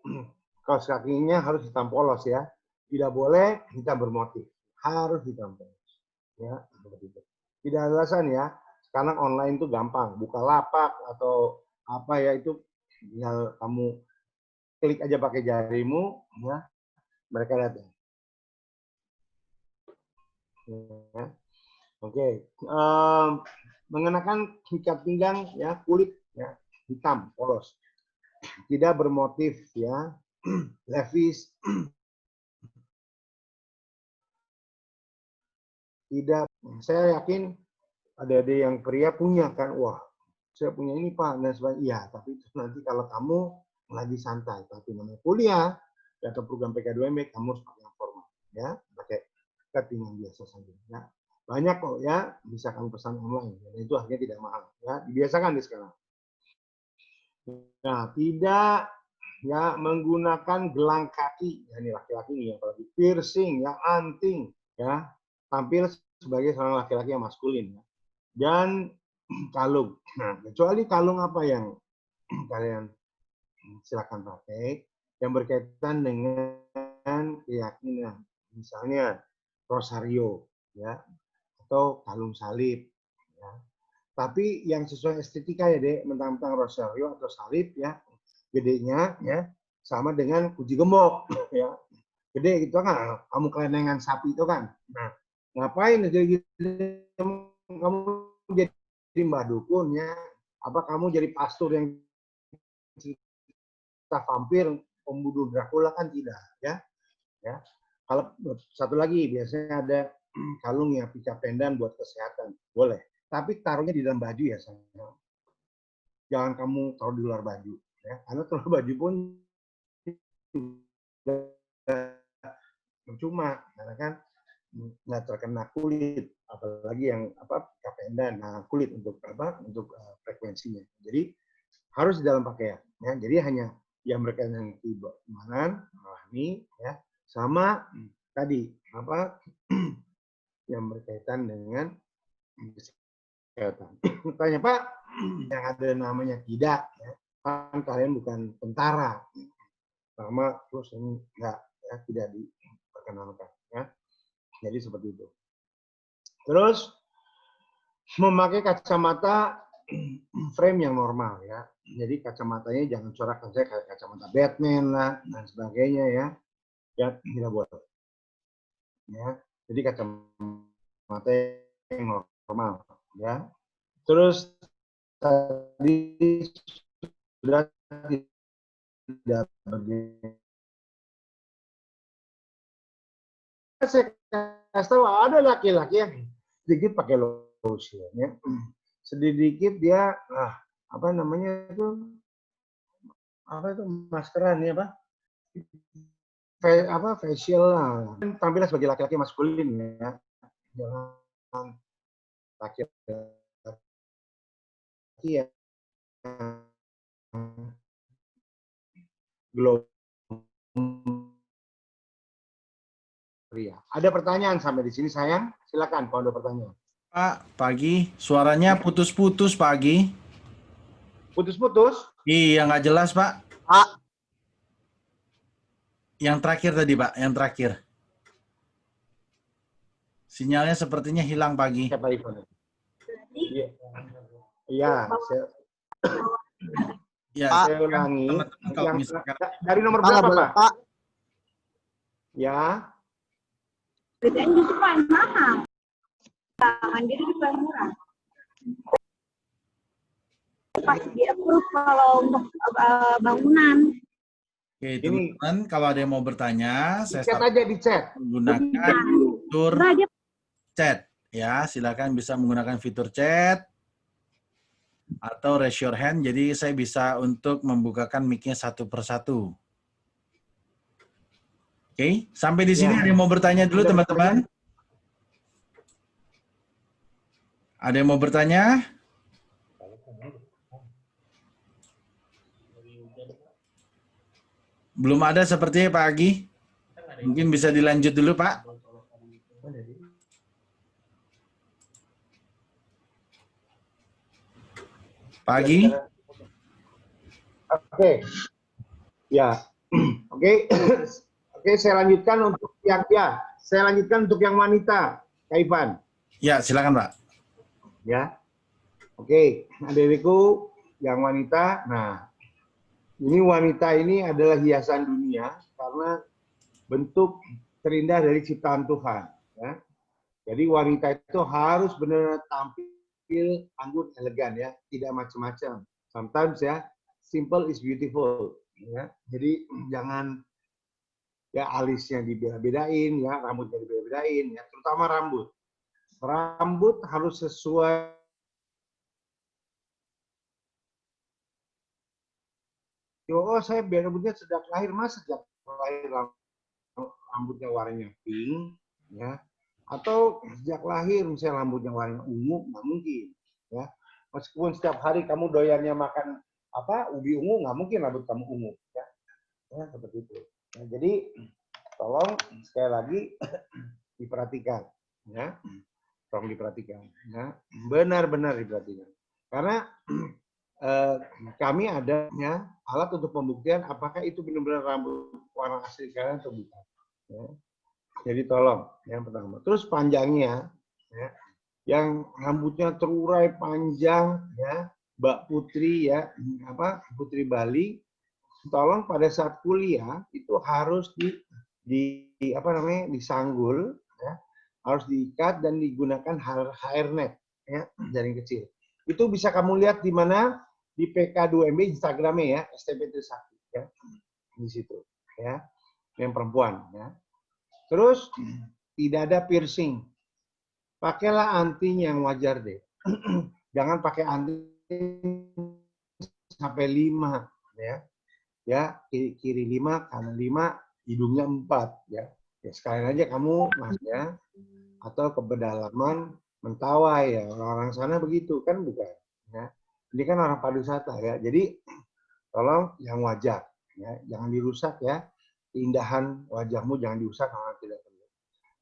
kaos kakinya harus hitam polos ya, tidak boleh hitam bermotif, harus hitam polos ya, tidak ada alasan ya. Sekarang online itu gampang, buka lapak atau apa ya, itu tinggal kamu klik aja pakai jarimu ya, mereka datang ya. Oke. Mengenakan ikat pinggang ya, kulit ya hitam polos, tidak bermotif ya, levis, tidak. Saya yakin ada yang pria punya kan, wah saya punya ini Pak dan sebagainya. Iya, tapi itu nanti kalau kamu lagi santai, tapi namanya kuliah atau program PK2MB kamu harus pakai yang formal ya, pakai ikat pinggang biasa saja ya. Banyak kok ya, bisa kamu pesan online. Dan itu harganya tidak mahal. Ya, dibiasakan di sekarang. Nah, tidak ya menggunakan gelang kaki. Ya, ini laki-laki nih, apalagi piercing, ya anting, ya, tampil sebagai seorang laki-laki yang maskulin, ya. Dan kalung. Nah, kecuali kalung apa yang kalian silakan pakai yang berkaitan dengan keyakinan, misalnya rosario, ya, atau kalung salib, ya. Tapi yang sesuai estetika ya dek, mentang-mentang rosario atau salib ya, gedenya ya sama dengan kunci gembok, ya, gede gitu kan, kamu kelenengan sapi itu kan. Nah, ngapain jadi kamu jadi mbah dukun ya? Apa kamu jadi pastor yang cerita vampir pembunuh Dracula kan tidak, ya. Ya. Kalau satu lagi biasanya ada kalung yang pica pendan buat kesehatan, boleh. Tapi taruhnya di dalam baju ya sayang. Jangan kamu taruh di luar baju, ya. Karena taruh baju pun percuma, karena kan nggak terkena kulit, apalagi yang pica pendan, nah kulit untuk untuk frekuensinya. Jadi harus di dalam pakaian, ya. Jadi hanya yang berkaitan dengan keimanan, rohani, ya, sama tadi yang berkaitan dengan kesehatan. Tanya Pak, yang ada namanya tidak, ya, kan kalian bukan tentara, sama terus ini enggak, ya, tidak diperkenankan, ya. Jadi seperti itu. Terus memakai kacamata frame yang normal, ya. Jadi kacamatanya jangan corak kayak kacamata Batman lah dan sebagainya, ya. Ya tidak boleh. Ya. Jadi kacamata yang normal, ya. Terus tadi sudah tidak berdiri. Saya kasih tahu ada laki-laki yang sedikit pakai lotion, ya. Sedikit dia apa namanya itu maskeran ya facial lah, tampilnya sebagai laki-laki maskulin, ya. Jangan laki-laki yang glow pria. Ada pertanyaan sampai di sini sayang? Silakan kalau ada pertanyaan. Pak, pagi. Suaranya putus-putus pagi. Putus-putus? Iya, nggak jelas, Pak. Pak. Yang terakhir tadi, Pak. Yang terakhir. Sinyalnya sepertinya hilang pagi. Siapa iPhone? Iya. Iya. Ya, saya ulangi. yang dari nomor berapa, Pak? Ya. BTN justru paling mahal. Mandiri itu paling murah. Pasti di-approve kalau untuk bangunan. Oke, teman-teman, kalau ada yang mau bertanya, saya aja di chat. Menggunakan fitur chat. Ya, silakan bisa menggunakan fitur chat atau raise your hand. Jadi saya bisa untuk membukakan mic-nya satu persatu. Oke, sampai di sini ada yang mau bertanya dulu, teman-teman? Ada yang mau bertanya? Belum ada sepertinya Pak Agi. Mungkin bisa dilanjut dulu, Pak. Pak Agi? Oke. Ya. Oke. Oke, saya lanjutkan untuk yang wanita, Kak Ivan. Ya, silakan, Pak. Ya. Oke, adik-adikku yang wanita. Nah, ini wanita ini adalah hiasan dunia karena bentuk terindah dari ciptaan Tuhan, ya. Jadi wanita itu harus benar-benar tampil anggun, elegan, ya, tidak macam-macam. Sometimes ya, simple is beautiful, ya. Jadi jangan ya alisnya dibeda-bedain, ya, rambutnya dibeda-bedain, ya, terutama rambut. Rambut harus sesuai saya rambutnya sejak lahir, Mas, sejak lahir rambutnya warnanya pink, ya, atau sejak lahir misalnya rambutnya warnanya ungu, nggak mungkin, ya. Meskipun setiap hari kamu doyannya makan ubi ungu, nggak mungkin rambut kamu ungu, ya, ya seperti itu. Nah, jadi tolong sekali lagi diperhatikan, ya. Tolong diperhatikan, ya. Benar-benar diperhatikan. Karena kami ada ya, alat untuk pembuktian apakah itu benar-benar rambut warna asli kalian atau bukan. Ya. Jadi tolong yang pertama. Terus panjangnya, ya, yang rambutnya terurai panjang, ya, Mbak Putri ya, Putri Bali, tolong pada saat kuliah itu harus disanggul, ya, harus diikat dan digunakan hairnet, ya, jaring kecil. Itu bisa kamu lihat di mana di PK2MB Instagramnya ya, STP Trisakti, ya, di situ, ya, yang perempuan, ya. Terus tidak ada piercing, pakailah anting yang wajar deh, jangan pakai anting sampai 5, ya. Ya, kiri 5, kanan 5, hidungnya 4, ya. Ya sekalian aja kamu Mas ya, atau ke pedalaman Mentawai ya, orang-orang sana begitu kan bukan, ya. Ini kan orang pariwisata ya. Jadi tolong yang wajar ya, jangan dirusak ya. Keindahan wajahmu jangan dirusak kalau tidak perlu.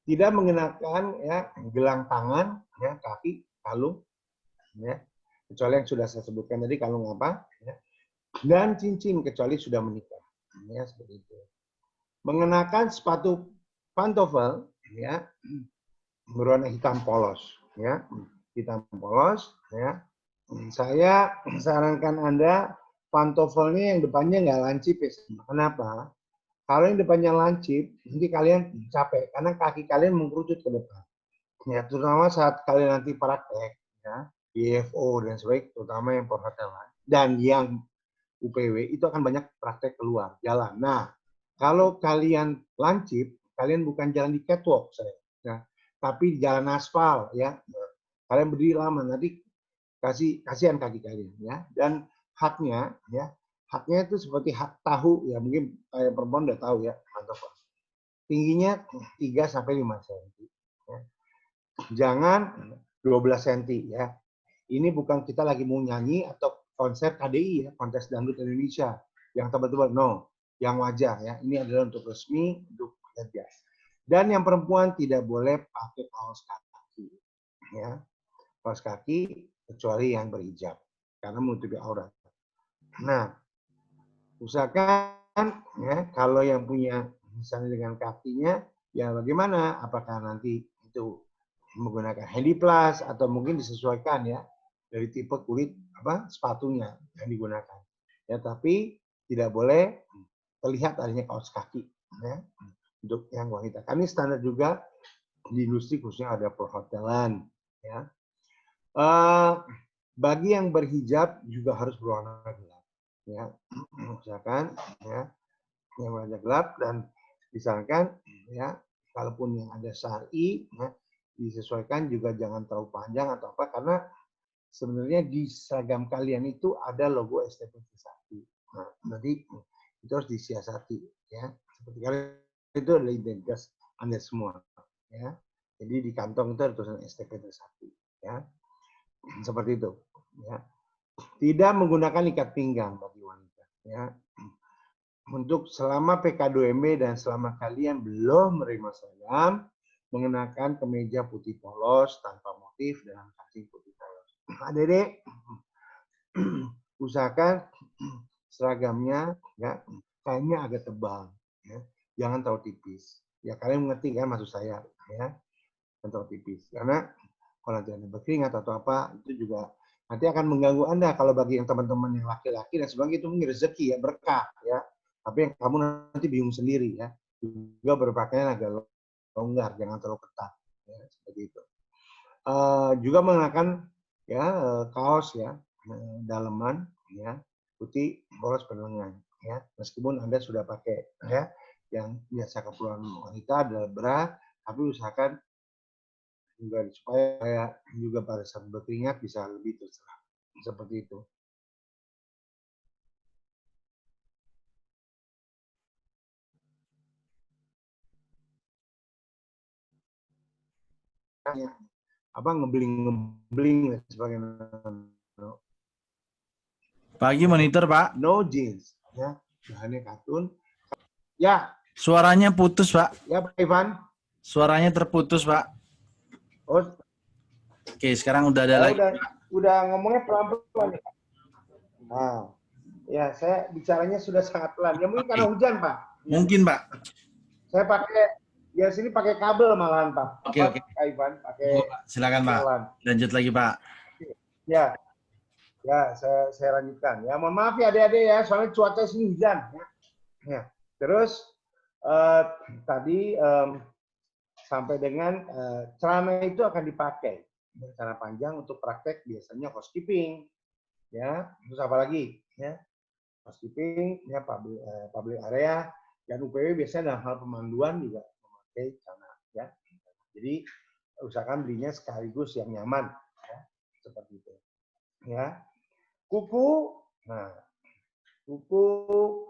Tidak mengenakan ya gelang tangan, ya, kaki, kalung, ya. Kecuali yang sudah saya sebutkan tadi, kalung apa, ya. Dan cincin kecuali sudah menikah, ya, seperti itu. Mengenakan sepatu pantofel, ya, berwarna hitam polos, ya, hitam polos, ya. Saya sarankan Anda pantofelnya yang depannya nggak lancip ya. Kenapa? Kalau yang depannya lancip, nanti kalian capek karena kaki kalian mengkerucut ke depan. Ya, terutama saat kalian nanti praktek, ya, IFO dan sebagainya, terutama yang perhotelan dan yang UPW itu akan banyak praktek keluar jalan. Nah, kalau kalian lancip, kalian bukan jalan di catwalk, ya, tapi di jalan aspal, ya. Kalian berdiri lama, nanti kasihan kaki kalian, ya. Dan haknya, ya, haknya itu seperti hak tahu, ya, mungkin kayak perempuan udah tahu ya, pantofel. Tingginya 3 sampai 5 cm. Ya. Jangan 12 cm, ya. Ini bukan kita lagi mau nyanyi atau konser KDI ya, kontes dangdut Indonesia yang tebal-tebal, no, yang wajar ya. Ini adalah untuk resmi, untuk kerja. Dan yang perempuan tidak boleh pakai kaos kaki, ya, kaos kaki kecuali yang berhijab karena menutupi aurat. Nah, usahakan ya kalau yang punya misalnya dengan kakinya, ya bagaimana? Apakah nanti itu menggunakan handy plus atau mungkin disesuaikan ya dari tipe kulit sepatunya yang digunakan. Ya, tapi tidak boleh terlihat adanya kaos kaki ya untuk yang wanita. Kami standar juga di industri khususnya ada perhotelan ya. Bagi yang berhijab juga harus berwarna gelap ya. Misalkan ya yang warna gelap dan misalkan ya kalaupun yang ada syar'i ya, disesuaikan juga jangan terlalu panjang atau apa karena sebenarnya di seragam kalian itu ada logo STP Trisakti. Nah, nanti itu harus disiasati ya. Seperti kalian itu adalah identitas Anda semua ya. Jadi di kantong itu ada tulisan STP Trisakti ya. Seperti itu ya. Tidak menggunakan ikat pinggang bagi wanita ya. Untuk selama PK2MB dan selama kalian belum menerima seragam, mengenakan kemeja putih polos tanpa motif dengan kancing putih polos. Adik-adik, usahakan seragamnya ya kainnya agak tebal ya. Jangan terlalu tipis. Ya kalian mengerti kan maksud saya ya. Jangan terlalu tipis. Karena kalau nanti Anda berkeringat atau apa itu juga nanti akan mengganggu Anda. Kalau bagi yang teman-teman yang laki-laki dan sebagainya itu mungkin rezeki ya, berkah ya. Tapi yang kamu nanti bingung sendiri ya. Juga berpakaian agak longgar, jangan terlalu ketat ya, seperti itu. Juga mengenakan ya kaos ya daleman ya putih polos berlengan ya. Meskipun Anda sudah pakai ya yang biasa keperluan wanita adalah bra, tapi usahakan juga supaya juga pada saat berkeringat bisa lebih terserap seperti itu. Apa ngebling dan sebagainya. Pagi monitor Pak. No jeans ya, bahannya katun. Ya. Suaranya putus Pak. Ya Pak Ivan. Suaranya terputus, Pak. Oh, Oke, sekarang udah ada saya lagi. udah ngomongnya pelan-pelan nih. Nah, ya saya bicaranya sudah sangat pelan. Ya mungkin karena hujan, Pak. Mungkin, Pak. Saya pakai ya sini pakai kabel malahan, Pak. Oke, oke. Kak Ivan pakai Silakan, Pak. pelan. Lanjut lagi, Pak. Ya, ya saya lanjutkan. Ya, mohon maaf ya adik-adik ya, soalnya cuaca sini hujan. Ya. Terus tadi sampai dengan celana itu akan dipakai. Celana panjang untuk praktek biasanya housekeeping. Ya, terus apa lagi? Ya, housekeeping, ya public area, dan UPW biasanya dalam hal pemanduan juga memakai celana. Ya, jadi usahakan belinya sekaligus yang nyaman. Ya, seperti itu. Ya, kuku, nah, kuku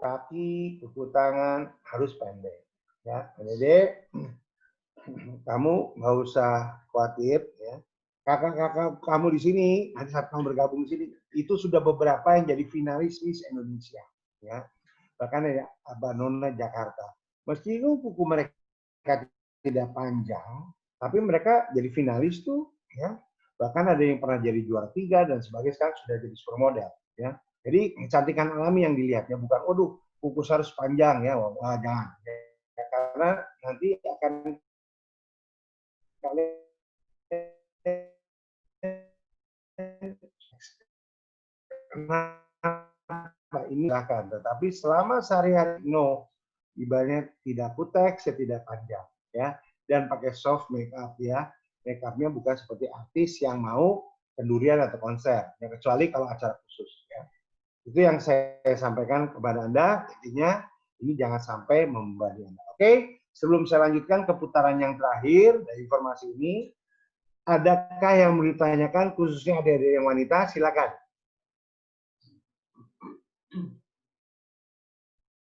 kaki, kuku tangan harus pendek. Ya, adik-adik, kamu nggak usah khawatir. Ya, kakak-kakak kamu di sini, nanti saat kamu bergabung di sini, itu sudah beberapa yang jadi finalis Miss Indonesia. Ya, bahkan ada Abah Nona Jakarta. Meskipun kuku mereka tidak panjang, tapi mereka jadi finalis tuh, ya. Bahkan ada yang pernah jadi juara 3 dan sebagainya, sekarang sudah jadi supermodel, ya. Jadi kecantikan alami yang dilihatnya, bukan waduh kuku harus panjang ya, wah jangan. Ya, karena nanti akan kalian ini silakan, tetapi selama sehari-hari no, ibaratnya tidak kutek, tidak panjang, ya, dan pakai soft makeup ya, makeupnya bukan seperti artis yang mau kendurian atau konser, ya, kecuali kalau acara khusus, ya. Itu yang saya sampaikan kepada Anda, intinya ini jangan sampai membebani Anda. Oke, sebelum saya lanjutkan ke putaran yang terakhir dari informasi ini, adakah yang mau ditanyakan khususnya adik-adik yang wanita? Silakan.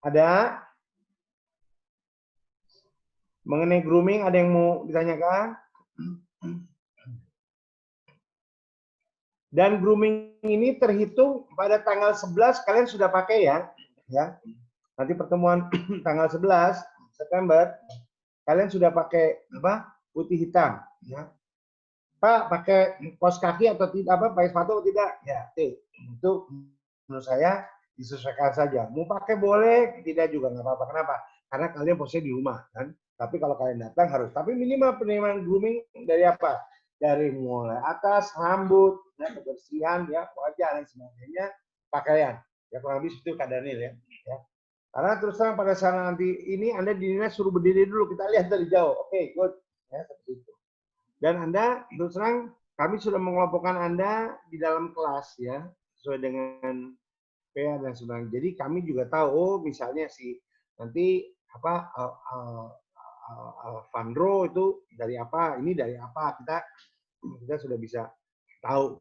Ada? Mengenai grooming ada yang mau ditanyakan? Dan grooming ini terhitung pada tanggal 11 kalian sudah pakai ya. Ya. Nanti pertemuan tanggal 11 September kalian sudah pakai apa? Putih hitam, ya. Pak, pakai kaos kaki atau tidak, apa pakai sepatu atau tidak? Ya, itu menurut saya disesuaikan saja. Mau pakai boleh, tidak juga nggak apa-apa. Kenapa? Karena kalian posisinya di rumah kan. Tapi kalau kalian datang harus. Tapi minimal penerimaan grooming dari apa? Dari mulai atas, rambut, ya, kebersihan, ya, wajah dan sebagainya, pakaian. Ya kurang lebih itu Kak Daniel ya. Ya. Karena terus terang pada saat nanti ini Anda dinilai suruh berdiri dulu, kita lihat dari jauh. Oke, good. Ya, seperti itu. Dan Anda terus terang kami sudah mengelompokkan Anda di dalam kelas ya, sesuai dengan PA dan sebagainya. Jadi kami juga tahu, oh misalnya si nanti apa Vandro itu dari apa, ini dari apa, kita sudah bisa tahu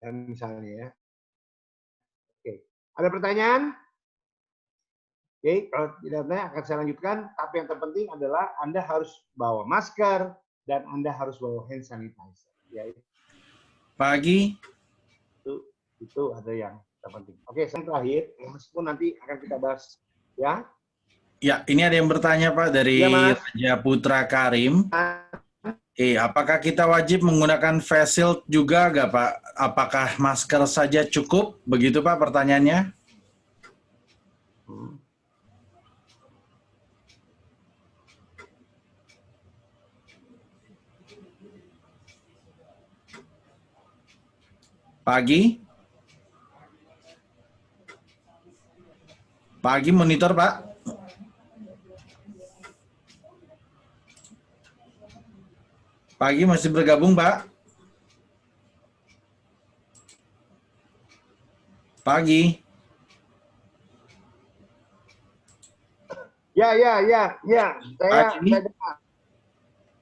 ya, misalnya ya. Oke, ada pertanyaan? Oke, kalau tidak ada akan saya lanjutkan. Tapi yang terpenting adalah Anda harus bawa masker dan Anda harus bawa hand sanitizer. Ya, Pagi. Itu ada yang terpenting. Oke, yang terakhir, meskipun nanti akan kita bahas, ya. Ya, ini ada yang bertanya Pak dari Ya, Raja Putra Karim. Apakah kita wajib menggunakan face shield juga nggak Pak? Apakah masker saja cukup? Begitu Pak pertanyaannya. Pagi. Pagi monitor Pak. Pagi masih bergabung Pak. Pagi. Ya. Saya Pagi. dengar.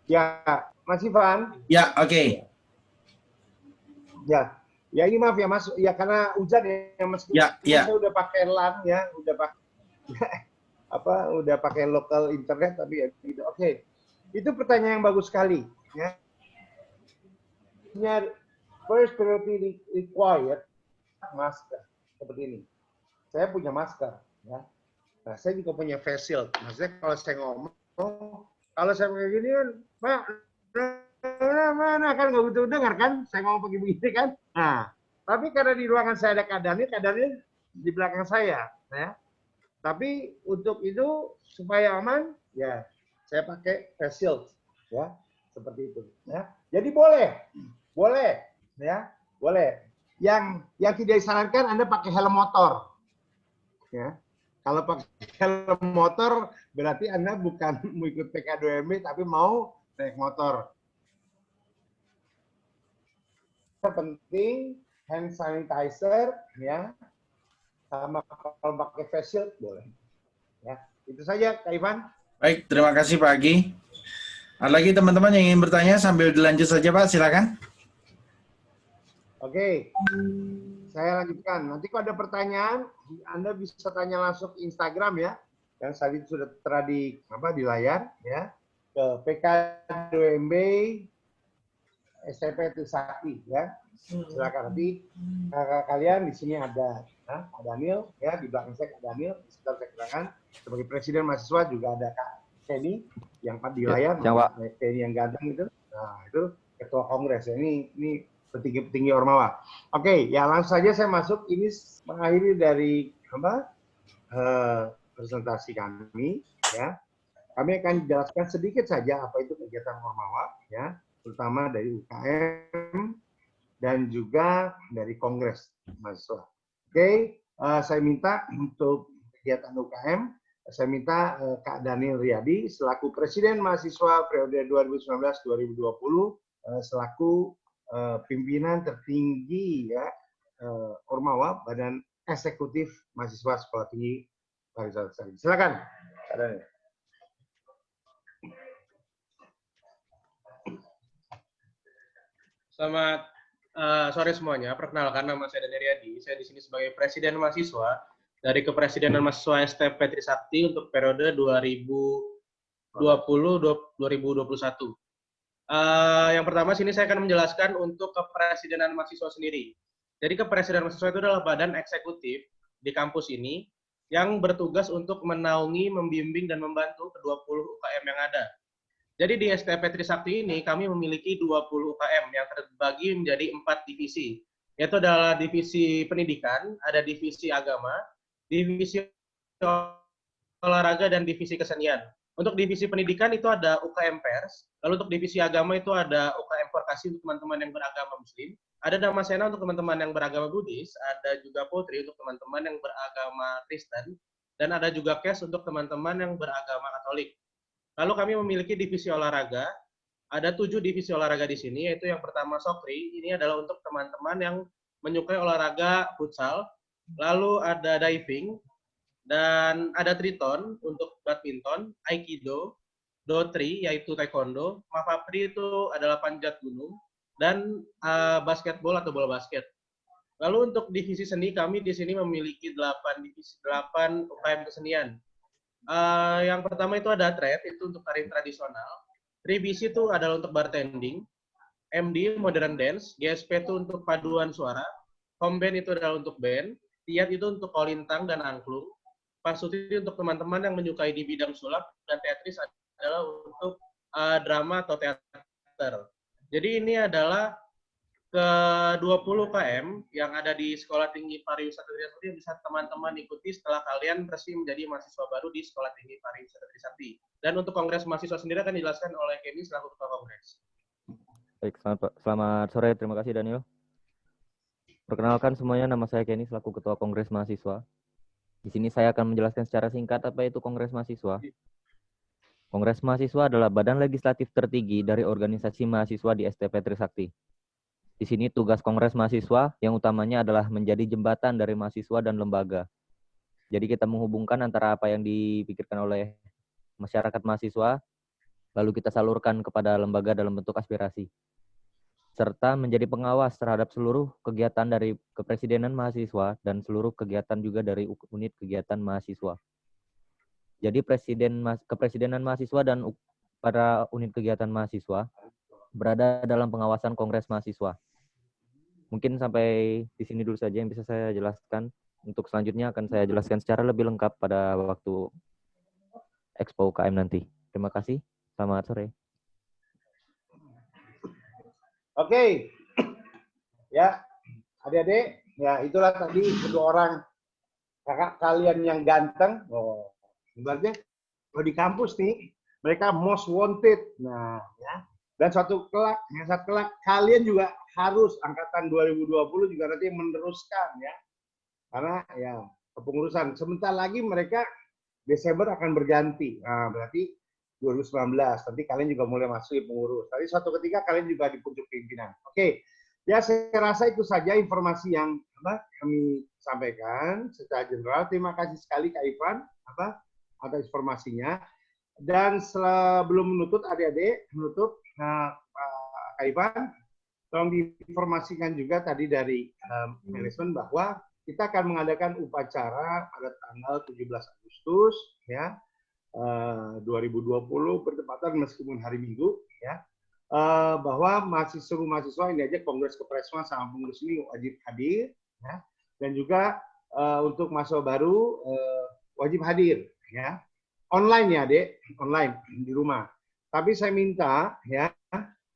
Ya, Mas Ivan. Ya, oke. Ya, ini maaf ya Mas. Ya karena hujan ya Mas. Ya. Saya udah pakai LAN ya, udah pakai udah pakai lokal internet tapi ya gitu. Oke. Itu pertanyaan yang bagus sekali ya. First priority required masker seperti ini. Saya punya masker ya. Nah, saya juga punya face shield. Maksudnya kalau saya ngomong Kalau saya kayak gini kan, Pak, mana kan nggak butuh dengar kan? Saya ngomong pakai begini kan? Nah, tapi karena di ruangan saya ada Kak Daniel di belakang saya, ya. Tapi untuk itu supaya aman, ya saya pakai face shield, ya seperti itu, ya. Jadi boleh, ya, boleh. Yang tidak disarankan Anda pakai helm motor, ya. Kalau pakai helm motor berarti Anda bukan mau ikut PK2MB tapi mau naik motor. Penting hand sanitizer, ya, sama kalau pakai face shield boleh. Ya, itu saja Kak Ivan. Baik, terima kasih Pak Agi. Ada lagi teman-teman yang ingin bertanya sambil dilanjut saja Pak, silakan. Oke, saya lanjutkan. Nanti kalau ada pertanyaan, Anda bisa tanya langsung ke Instagram ya. Yang tadi sudah tertera di layar ya. Ke PK2MB STP Trisakti ya. Silakan nanti kalian di sini ada Kak Daniel ya, di belakang saya Kak Daniel, di sekitar saya kenalkan sebagai presiden mahasiswa juga ada Kak Kenny yang di layar, Kenny yang ganteng itu. Nah, itu ketua kongres ya. Ini petinggi Ormawa. Oke, ya langsung saja saya masuk. Ini mengakhiri dari presentasi kami ya. Kami akan jelaskan sedikit saja apa itu kegiatan Ormawa ya, terutama dari UKM dan juga dari Kongres Mahasiswa. Oke, saya minta untuk kegiatan UKM, saya minta Kak Daniel Riyadi selaku Presiden Mahasiswa periode 2019-2020 selaku pimpinan tertinggi ya Ormawa, Badan Eksekutif Mahasiswa Sekolah Tinggi Pariwisata. Silakan, Kak Daniel. Selamat sore semuanya. Perkenalkan, nama saya Daniel Riyadi. Saya di sini sebagai Presiden Mahasiswa dari Kepresidenan Mahasiswa STP Trisakti untuk periode 2020-2021. Yang pertama sini saya akan menjelaskan untuk Kepresidenan Mahasiswa sendiri. Jadi Kepresidenan Mahasiswa itu adalah badan eksekutif di kampus ini yang bertugas untuk menaungi, membimbing, dan membantu ke-20 UKM yang ada. Jadi di STP Trisakti ini kami memiliki 20 UKM yang terbagi menjadi 4 divisi. Yaitu adalah divisi pendidikan, ada divisi agama, divisi olahraga, dan divisi kesenian. Untuk divisi pendidikan itu ada UKM Pers, lalu untuk divisi agama itu ada UKM Vokasi untuk teman-teman yang beragama Muslim, ada Damasena untuk teman-teman yang beragama Buddhis, ada juga Putri untuk teman-teman yang beragama Kristen, dan ada juga KES untuk teman-teman yang beragama Katolik. Lalu kami memiliki divisi olahraga, ada 7 divisi olahraga di sini, yaitu yang pertama Sokri, ini adalah untuk teman-teman yang menyukai olahraga futsal, lalu ada diving, dan ada triton untuk badminton, aikido, dotri yaitu taekwondo, mapapri itu adalah panjat gunung, dan basketball atau bola basket. Lalu untuk divisi seni kami di sini memiliki 8 UKM kesenian. Yang pertama itu ada trade, itu untuk tari tradisional. Tribisi itu adalah untuk bartending, MD modern dance, GSP itu untuk paduan suara, home band itu adalah untuk band, tiat itu untuk kolintang dan angklung, Pasuti untuk teman-teman yang menyukai di bidang sulap, dan teatris adalah untuk drama atau teater. Jadi ini adalah ke-20 KM yang ada di Sekolah Tinggi Pariwisata Trisakti yang bisa teman-teman ikuti setelah kalian resmi menjadi mahasiswa baru di Sekolah Tinggi Pariwisata Trisakti. Dan untuk Kongres Mahasiswa sendiri akan dijelaskan oleh Kenny selaku Ketua Kongres. Baik, selamat sore. Terima kasih Daniel. Perkenalkan semuanya, nama saya Kenny selaku Ketua Kongres Mahasiswa. Di sini saya akan menjelaskan secara singkat apa itu Kongres Mahasiswa. Kongres Mahasiswa adalah badan legislatif tertinggi dari organisasi mahasiswa di STP Trisakti. Di sini tugas Kongres Mahasiswa yang utamanya adalah menjadi jembatan dari mahasiswa dan lembaga. Jadi kita menghubungkan antara apa yang dipikirkan oleh masyarakat mahasiswa, lalu kita salurkan kepada lembaga dalam bentuk aspirasi. Serta menjadi pengawas terhadap seluruh kegiatan dari Kepresidenan Mahasiswa dan seluruh kegiatan juga dari unit kegiatan mahasiswa. Jadi Kepresidenan Mahasiswa dan para unit kegiatan mahasiswa berada dalam pengawasan Kongres Mahasiswa. Mungkin sampai di sini dulu saja yang bisa saya jelaskan. Untuk selanjutnya akan saya jelaskan secara lebih lengkap pada waktu Expo UKM nanti. Terima kasih. Selamat sore. Oke, ya adik-adik, ya itulah tadi kedua orang kakak kalian yang ganteng. Oh, ibaratnya kalau di kampus nih mereka most wanted. Nah, ya. Dan suatu kelak kalian juga harus angkatan 2020 juga nanti meneruskan ya. Karena ya kepengurusan sebentar lagi mereka Desember akan berganti. Nah, berarti 2019 nanti kalian juga mulai masuk pengurus. Tadi suatu ketika kalian juga di pucuk pimpinan. Oke. Ya, saya rasa itu saja informasi yang kami sampaikan secara general. Terima kasih sekali Kak Ivan atas informasinya. Dan sebelum menutup adik-adik, Kak Ivan, tolong diinformasikan juga tadi dari manajemen bahwa kita akan mengadakan upacara pada tanggal 17 Agustus ya 2020 bertepatan meskipun hari Minggu ya. Bahwa mahasiswa ini aja Kongres Kepresma sama pengurus ini wajib hadir ya. Dan juga untuk mahasiswa baru wajib hadir ya. Online ya, Dek, online di rumah. Tapi saya minta ya,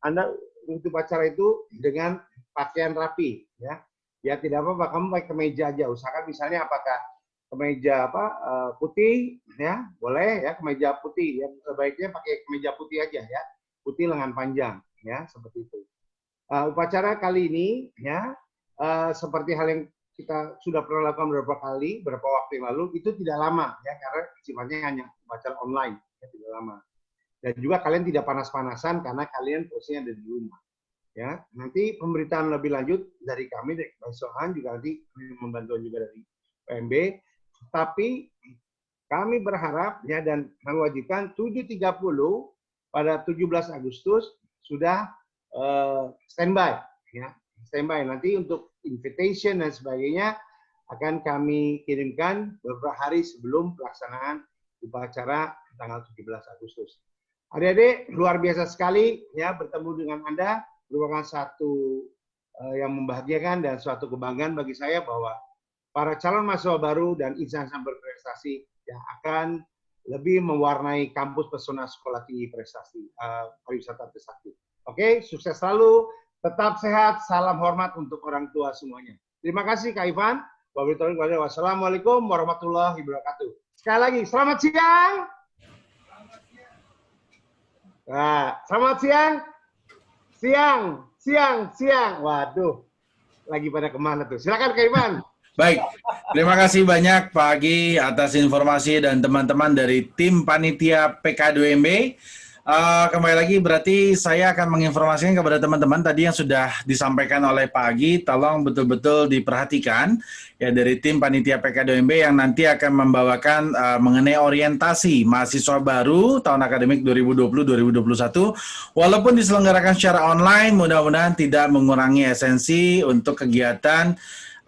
Anda untuk acara itu dengan pakaian rapi ya. Ya tidak apa-apa kamu pakai kemeja aja. Usahakan misalnya apakah kemeja putih ya, boleh ya kemeja putih ya. Sebaiknya pakai kemeja putih aja ya. Putih lengan panjang ya, seperti itu. Upacara kali ini ya seperti hal yang kita sudah pernah lakukan beberapa waktu yang lalu, itu tidak lama ya karena sifatnya hanya upacara online ya, tidak lama. Dan juga kalian tidak panas-panasan karena kalian posisinya ada di rumah. Ya, nanti pemberitaan lebih lanjut dari kami dari Sohan juga nanti membantu juga dari PMB. Tapi kami berharap ya dan mewajibkan 7.30 pada 17 Agustus sudah standby ya. Standby nanti untuk invitation dan sebagainya akan kami kirimkan beberapa hari sebelum pelaksanaan upacara tanggal 17 Agustus. Adik-adik luar biasa sekali ya bertemu dengan Anda, merupakan satu yang membahagiakan dan suatu kebanggaan bagi saya bahwa para calon mahasiswa baru dan insan berprestasi yang akan lebih mewarnai kampus pesona sekolah tinggi prestasi pariwisata Trisakti. Oke, sukses selalu. Tetap sehat, salam hormat untuk orang tua semuanya. Terima kasih Kak Ivan. Wassalamualaikum warahmatullahi wabarakatuh. Sekali lagi, selamat siang. Nah, selamat siang. Siang. Waduh, lagi pada kemana tuh? Silakan Kak Ivan. Baik, terima kasih banyak Pak Agi atas informasi dan teman-teman dari tim panitia PK2MB. Kembali lagi berarti saya akan menginformasikan kepada teman-teman tadi yang sudah disampaikan oleh Pak Agi, tolong betul-betul diperhatikan ya dari tim panitia PK2MB yang nanti akan membawakan mengenai orientasi mahasiswa baru tahun akademik 2020-2021. Walaupun diselenggarakan secara online, mudah-mudahan tidak mengurangi esensi untuk kegiatan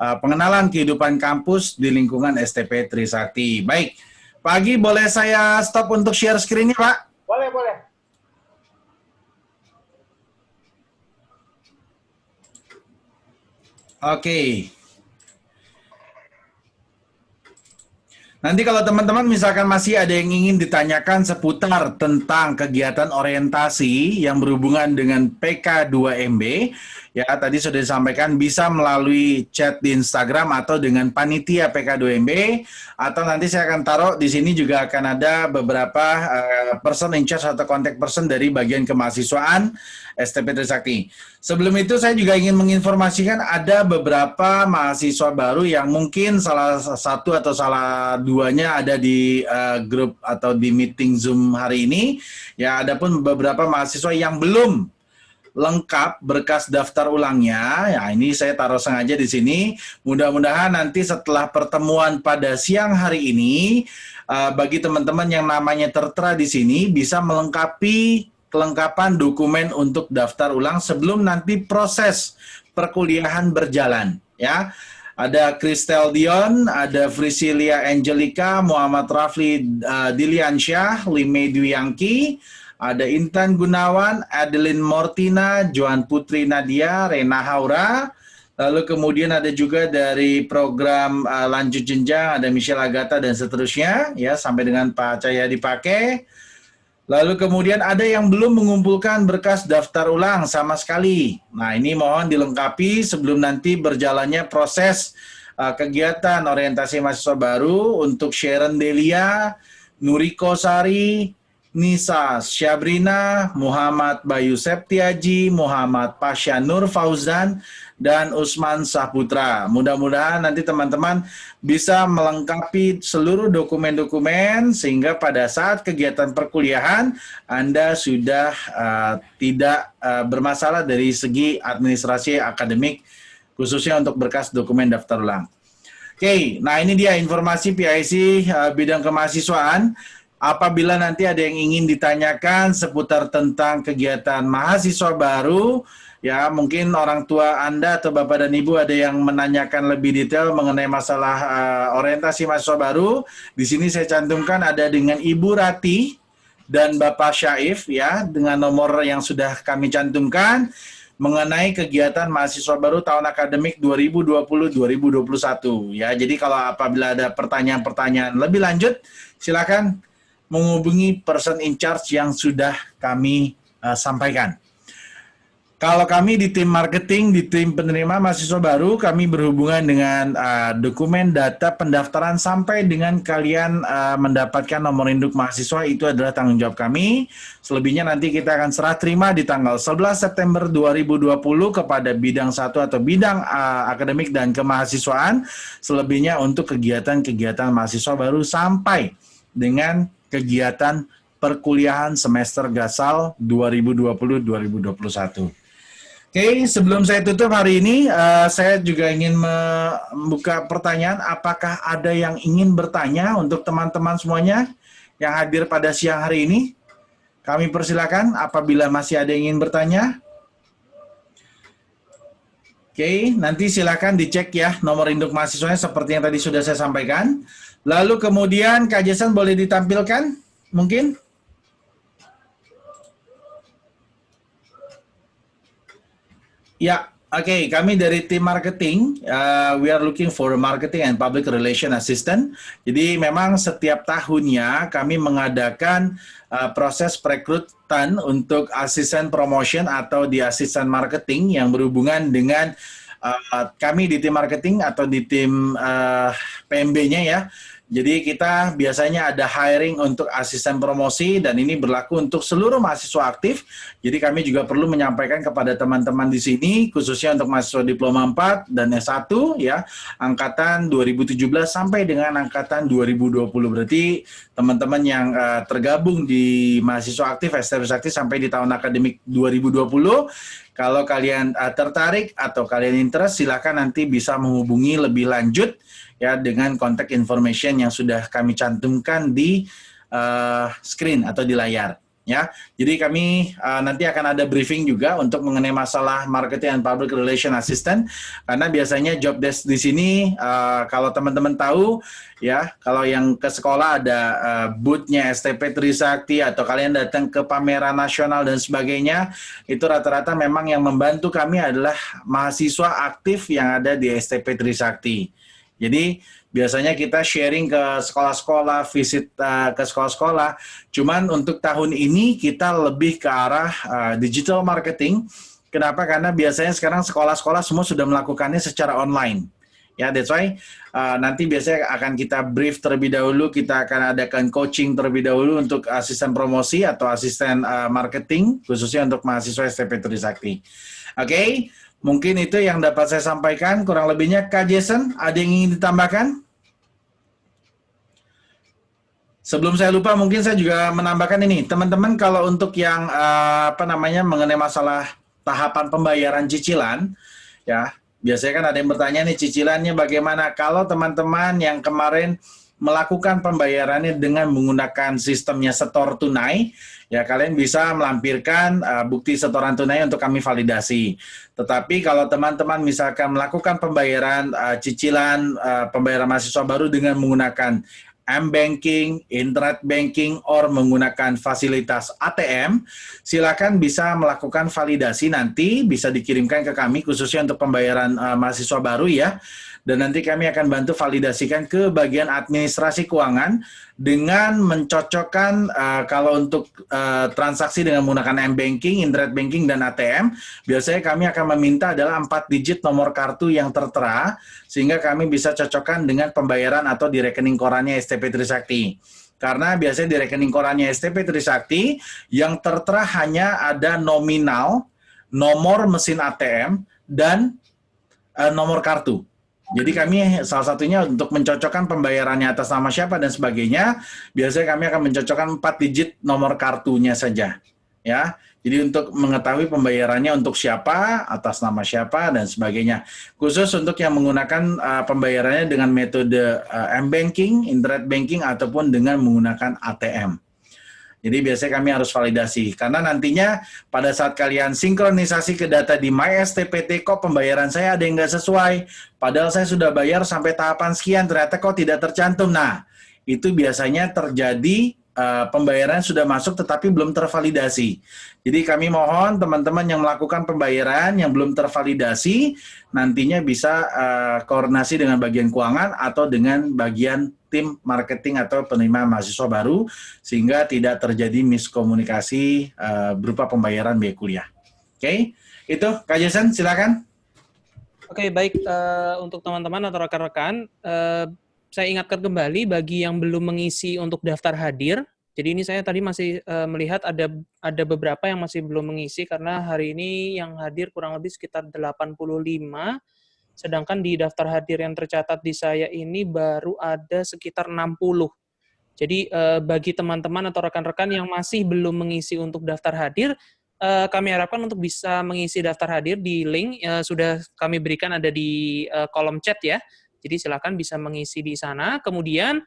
pengenalan kehidupan kampus di lingkungan STP Trisakti. Baik, Pak Agi boleh saya stop untuk share screen-nya Pak? Boleh. Oke. Nanti kalau teman-teman misalkan masih ada yang ingin ditanyakan seputar tentang kegiatan orientasi yang berhubungan dengan PK2MB, ya tadi sudah disampaikan bisa melalui chat di Instagram atau dengan panitia PK2MB, atau nanti saya akan taruh di sini juga akan ada beberapa person in charge atau contact person dari bagian kemahasiswaan STP Trisakti. Sebelum itu saya juga ingin menginformasikan ada beberapa mahasiswa baru yang mungkin salah satu atau salah duanya ada di grup atau di meeting Zoom hari ini. Ya, ada pun beberapa mahasiswa yang belum lengkap berkas daftar ulangnya. Ya, ini saya taruh sengaja di sini. Mudah-mudahan nanti setelah pertemuan pada siang hari ini, bagi teman-teman yang namanya tertera di sini bisa melengkapi kelengkapan dokumen untuk daftar ulang sebelum nanti proses perkuliahan berjalan. Ya, ada Kristel Dion, ada Frisilia Angelica, Muhammad Rafli Diliansyah, Lime Dwiangki, ada Intan Gunawan, Adeline Mortina, Joan Putri Nadia, Rena Haura, lalu kemudian ada juga dari program lanjut jenjang, ada Michelle Agatha dan seterusnya, ya sampai dengan Pak Cahya Dipakai. Lalu kemudian ada yang belum mengumpulkan berkas daftar ulang sama sekali. Nah, ini mohon dilengkapi sebelum nanti berjalannya proses kegiatan orientasi mahasiswa baru untuk Sharon Delia, Nuriko Sari, Nisa Syabrina, Muhammad Bayu Septiaji, Muhammad Pasha Nur Fauzan, dan Usman Saputra. Mudah-mudahan nanti teman-teman bisa melengkapi seluruh dokumen-dokumen sehingga pada saat kegiatan perkuliahan Anda sudah tidak bermasalah dari segi administrasi akademik, khususnya untuk berkas dokumen daftar ulang. Oke, nah ini dia informasi PIC bidang kemahasiswaan. Apabila nanti ada yang ingin ditanyakan seputar tentang kegiatan mahasiswa baru, ya mungkin orang tua Anda atau Bapak dan Ibu ada yang menanyakan lebih detail mengenai masalah orientasi mahasiswa baru. Di sini saya cantumkan ada dengan Ibu Rati dan Bapak Syaif ya, dengan nomor yang sudah kami cantumkan mengenai kegiatan mahasiswa baru tahun akademik 2020-2021 ya. Jadi kalau apabila ada pertanyaan-pertanyaan lebih lanjut, silakan menghubungi person in charge yang sudah kami sampaikan. Kalau kami di tim marketing, di tim penerima mahasiswa baru, kami berhubungan dengan dokumen data pendaftaran sampai dengan kalian mendapatkan nomor induk mahasiswa, itu adalah tanggung jawab kami. Selebihnya nanti kita akan serah terima di tanggal 11 September 2020 kepada bidang 1 atau bidang akademik dan kemahasiswaan. Selebihnya untuk kegiatan-kegiatan mahasiswa baru sampai dengan kegiatan perkuliahan semester gasal 2020-2021. Oke, sebelum saya tutup hari ini, saya juga ingin membuka pertanyaan. Apakah ada yang ingin bertanya untuk teman-teman semuanya yang hadir pada siang hari ini? Kami persilakan apabila masih ada yang ingin bertanya. Oke, nanti silakan dicek ya nomor induk mahasiswanya seperti yang tadi sudah saya sampaikan. Lalu kemudian Kak Jason boleh ditampilkan mungkin? Ya, oke. Kami dari tim marketing, we are looking for a marketing and public relation assistant. Jadi memang setiap tahunnya kami mengadakan proses perekrutan untuk asisten promotion atau di asisten marketing yang berhubungan dengan kami di tim marketing atau di tim PMB-nya ya. Jadi kita biasanya ada hiring untuk asisten promosi dan ini berlaku untuk seluruh mahasiswa aktif. Jadi kami juga perlu menyampaikan kepada teman-teman di sini, khususnya untuk mahasiswa diploma 4 dan S1 ya, angkatan 2017 sampai dengan angkatan 2020. Berarti teman-teman yang tergabung di mahasiswa aktif, STB aktif sampai di tahun akademik 2020, kalau kalian tertarik atau kalian interest, silakan nanti bisa menghubungi lebih lanjut ya dengan contact information yang sudah kami cantumkan di screen atau di layar ya. Jadi kami nanti akan ada briefing juga untuk mengenai masalah marketing and public relation assistant, karena biasanya job desk di sini kalau teman-teman tahu ya, kalau yang ke sekolah ada booth-nya STP Trisakti atau kalian datang ke pameran nasional dan sebagainya, itu rata-rata memang yang membantu kami adalah mahasiswa aktif yang ada di STP Trisakti. Jadi biasanya kita sharing ke sekolah-sekolah, visit ke sekolah-sekolah. Cuman untuk tahun ini kita lebih ke arah digital marketing. Kenapa? Karena biasanya sekarang sekolah-sekolah semua sudah melakukannya secara online. Ya, that's why nanti biasanya akan kita brief terlebih dahulu, kita akan adakan coaching terlebih dahulu untuk asisten promosi atau asisten marketing, khususnya untuk mahasiswa STP Trisakti. Oke. Mungkin itu yang dapat saya sampaikan, kurang lebihnya. Kak Jason, ada yang ingin ditambahkan? Sebelum saya lupa, mungkin saya juga menambahkan ini. Teman-teman, kalau untuk yang mengenai masalah tahapan pembayaran cicilan, ya biasanya kan ada yang bertanya nih, cicilannya bagaimana? Kalau teman-teman yang kemarin melakukan pembayarannya dengan menggunakan sistemnya setor tunai, ya kalian bisa melampirkan bukti setoran tunai untuk kami validasi. Tetapi kalau teman-teman misalkan melakukan pembayaran cicilan pembayaran mahasiswa baru dengan menggunakan M-Banking, Internet Banking, or menggunakan fasilitas ATM, silakan bisa melakukan validasi nanti, bisa dikirimkan ke kami khususnya untuk pembayaran mahasiswa baru ya. Dan nanti kami akan bantu validasikan ke bagian administrasi keuangan dengan mencocokkan kalau untuk transaksi dengan menggunakan M-Banking, Internet Banking, dan ATM, biasanya kami akan meminta adalah 4 digit nomor kartu yang tertera, sehingga kami bisa cocokkan dengan pembayaran atau di rekening korannya STP Trisakti. Karena biasanya di rekening korannya STP Trisakti, yang tertera hanya ada nominal, nomor mesin ATM, dan nomor kartu. Jadi kami salah satunya untuk mencocokkan pembayarannya atas nama siapa dan sebagainya, biasanya kami akan mencocokkan 4 digit nomor kartunya saja. Ya, jadi untuk mengetahui pembayarannya untuk siapa, atas nama siapa, dan sebagainya. Khusus untuk yang menggunakan pembayarannya dengan metode M-Banking, Internet Banking, ataupun dengan menggunakan ATM. Jadi biasanya kami harus validasi, karena nantinya pada saat kalian sinkronisasi ke data di MySTPT, kok pembayaran saya ada yang nggak sesuai, padahal saya sudah bayar sampai tahapan sekian, ternyata kok tidak tercantum. Nah, itu biasanya terjadi pembayaran sudah masuk tetapi belum tervalidasi. Jadi kami mohon teman-teman yang melakukan pembayaran yang belum tervalidasi, nantinya bisa koordinasi dengan bagian keuangan atau dengan bagian tim marketing atau penerima mahasiswa baru, sehingga tidak terjadi miskomunikasi berupa pembayaran biaya kuliah. Oke, itu Kak Jason, silakan. Oke, baik. Untuk teman-teman atau rekan-rekan, saya ingatkan kembali bagi yang belum mengisi untuk daftar hadir. Jadi ini saya tadi masih melihat ada beberapa yang masih belum mengisi, karena hari ini yang hadir kurang lebih sekitar 85, sedangkan di daftar hadir yang tercatat di saya ini baru ada sekitar 60. Jadi bagi teman-teman atau rekan-rekan yang masih belum mengisi untuk daftar hadir, kami harapkan untuk bisa mengisi daftar hadir di link sudah kami berikan ada di kolom chat ya. Jadi silakan bisa mengisi di sana. Kemudian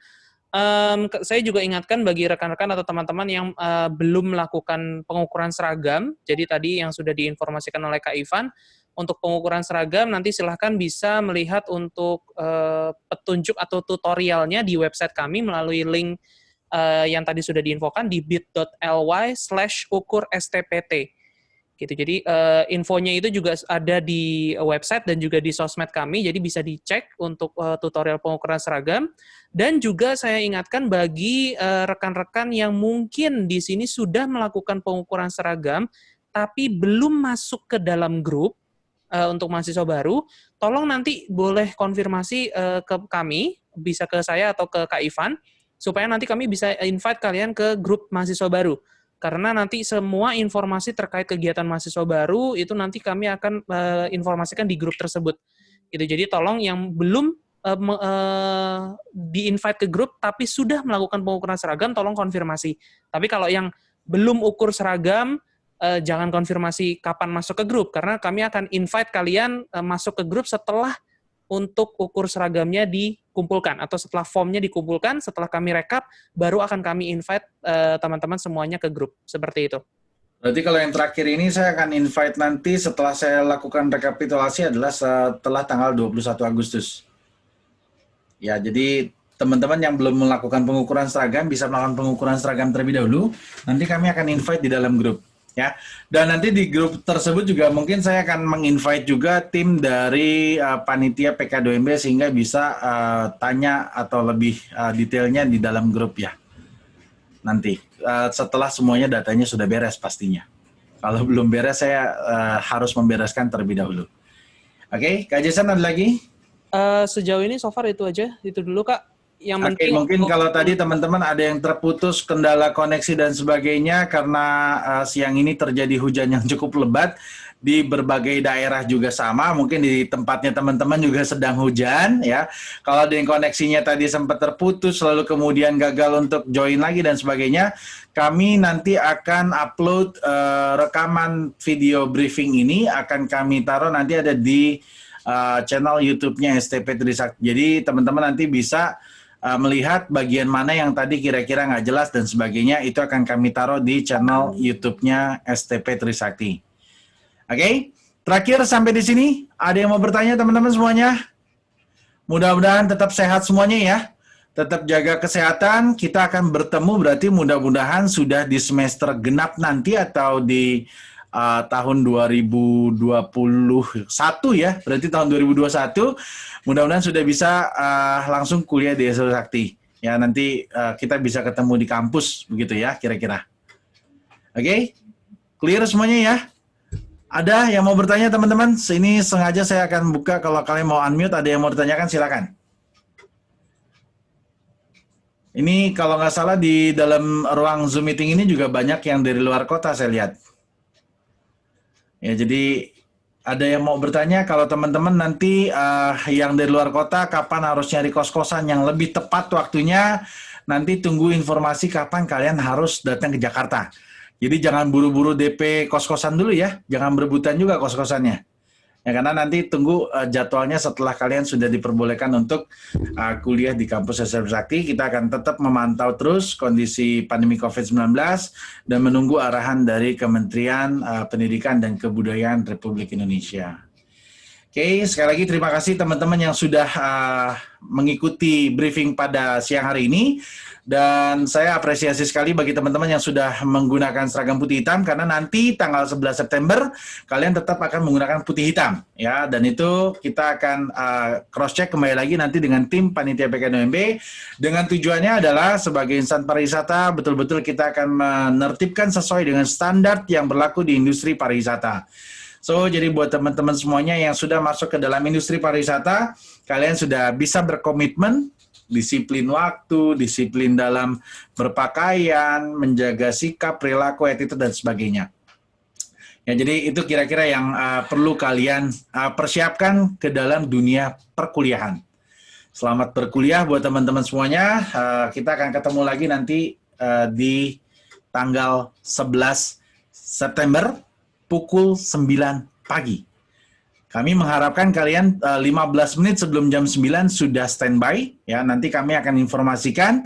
saya juga ingatkan bagi rekan-rekan atau teman-teman yang belum melakukan pengukuran seragam. Jadi tadi yang sudah diinformasikan oleh Kak Ivan, untuk pengukuran seragam nanti silahkan bisa melihat untuk petunjuk atau tutorialnya di website kami melalui link yang tadi sudah diinfokan di bit.ly/ukur-stpt. Gitu. Jadi infonya itu juga ada di website dan juga di sosmed kami, jadi bisa dicek untuk tutorial pengukuran seragam. Dan juga saya ingatkan bagi rekan-rekan yang mungkin di sini sudah melakukan pengukuran seragam, tapi belum masuk ke dalam grup untuk mahasiswa baru, tolong nanti boleh konfirmasi ke kami, bisa ke saya atau ke Kak Ivan, supaya nanti kami bisa invite kalian ke grup mahasiswa baru. Karena nanti semua informasi terkait kegiatan mahasiswa baru itu nanti kami akan informasikan di grup tersebut. Gitu. Jadi tolong yang belum di-invite ke grup tapi sudah melakukan pengukuran seragam, tolong konfirmasi. Tapi kalau yang belum ukur seragam, jangan konfirmasi kapan masuk ke grup, karena kami akan invite kalian masuk ke grup setelah untuk ukur seragamnya dikumpulkan, atau setelah formnya dikumpulkan, setelah kami rekap, baru akan kami invite teman-teman semuanya ke grup. Seperti itu. Berarti kalau yang terakhir ini saya akan invite nanti setelah saya lakukan rekapitulasi adalah setelah tanggal 21 Agustus. Ya, jadi teman-teman yang belum melakukan pengukuran seragam bisa melakukan pengukuran seragam terlebih dahulu. Nanti kami akan invite di dalam grup. Ya, dan nanti di grup tersebut juga mungkin saya akan menginvite juga tim dari panitia PK2MB sehingga bisa tanya atau lebih detailnya di dalam grup ya. Nanti setelah semuanya datanya sudah beres pastinya. Kalau belum beres saya harus membereskan terlebih dahulu. Oke, Kak Jason ada lagi? Sejauh ini so far itu aja, itu dulu Kak. Yang Oke, mungkin kalau tadi teman-teman ada yang terputus kendala koneksi dan sebagainya karena siang ini terjadi hujan yang cukup lebat di berbagai daerah juga sama, mungkin di tempatnya teman-teman juga sedang hujan ya. Kalau ada yang koneksinya tadi sempat terputus lalu kemudian gagal untuk join lagi dan sebagainya, kami nanti akan upload rekaman video briefing ini akan kami taruh nanti ada di channel YouTube-nya STP Trisakti. Jadi teman-teman nanti bisa melihat bagian mana yang tadi kira-kira nggak jelas dan sebagainya, itu akan kami taruh di channel YouTube-nya STP Trisakti. Oke, terakhir sampai di sini, ada yang mau bertanya teman-teman semuanya? Mudah-mudahan tetap sehat semuanya ya. tetap jaga kesehatan. Kita akan bertemu berarti mudah-mudahan sudah di semester genap nanti atau di tahun 2021 ya. Berarti tahun 2021 mudah-mudahan sudah bisa langsung kuliah di SD Sakti. Ya, nanti kita bisa ketemu di kampus begitu ya kira-kira. Oke? Clear semuanya ya? Ada yang mau bertanya teman-teman? Ini sengaja saya akan buka, kalau kalian mau unmute, ada yang mau ditanyakan silakan. Ini kalau nggak salah di dalam ruang Zoom meeting ini juga banyak yang dari luar kota saya lihat. Ya, jadi ada yang mau bertanya, kalau teman-teman nanti yang dari luar kota kapan harus nyari kos-kosan yang lebih tepat waktunya, nanti tunggu informasi kapan kalian harus datang ke Jakarta. Jadi jangan buru-buru DP kos-kosan dulu ya, jangan berebutan juga kos-kosannya. Ya, karena nanti tunggu jadwalnya setelah kalian sudah diperbolehkan untuk kuliah di kampus SMP Sakti. Kita akan tetap memantau terus kondisi pandemi COVID-19 dan menunggu arahan dari Kementerian Pendidikan dan Kebudayaan Republik Indonesia. Oke, sekali lagi terima kasih teman-teman yang sudah mengikuti briefing pada siang hari ini. Dan saya apresiasi sekali bagi teman-teman yang sudah menggunakan seragam putih hitam, karena nanti tanggal 11 September kalian tetap akan menggunakan putih hitam ya, dan itu kita akan cross check kembali lagi nanti dengan tim panitia PKNUMB, dengan tujuannya adalah sebagai insan pariwisata betul-betul kita akan menertibkan sesuai dengan standar yang berlaku di industri pariwisata. So, jadi buat teman-teman semuanya yang sudah masuk ke dalam industri pariwisata, kalian sudah bisa berkomitmen, disiplin waktu, disiplin dalam berpakaian, menjaga sikap, perilaku, attitude, dan sebagainya. Ya, jadi itu kira-kira yang perlu kalian persiapkan ke dalam dunia perkuliahan. Selamat berkuliah buat teman-teman semuanya. Kita akan ketemu lagi nanti di tanggal 11 September pukul 9 pagi. Kami mengharapkan kalian 15 menit sebelum jam 9 sudah standby ya. Nanti kami akan informasikan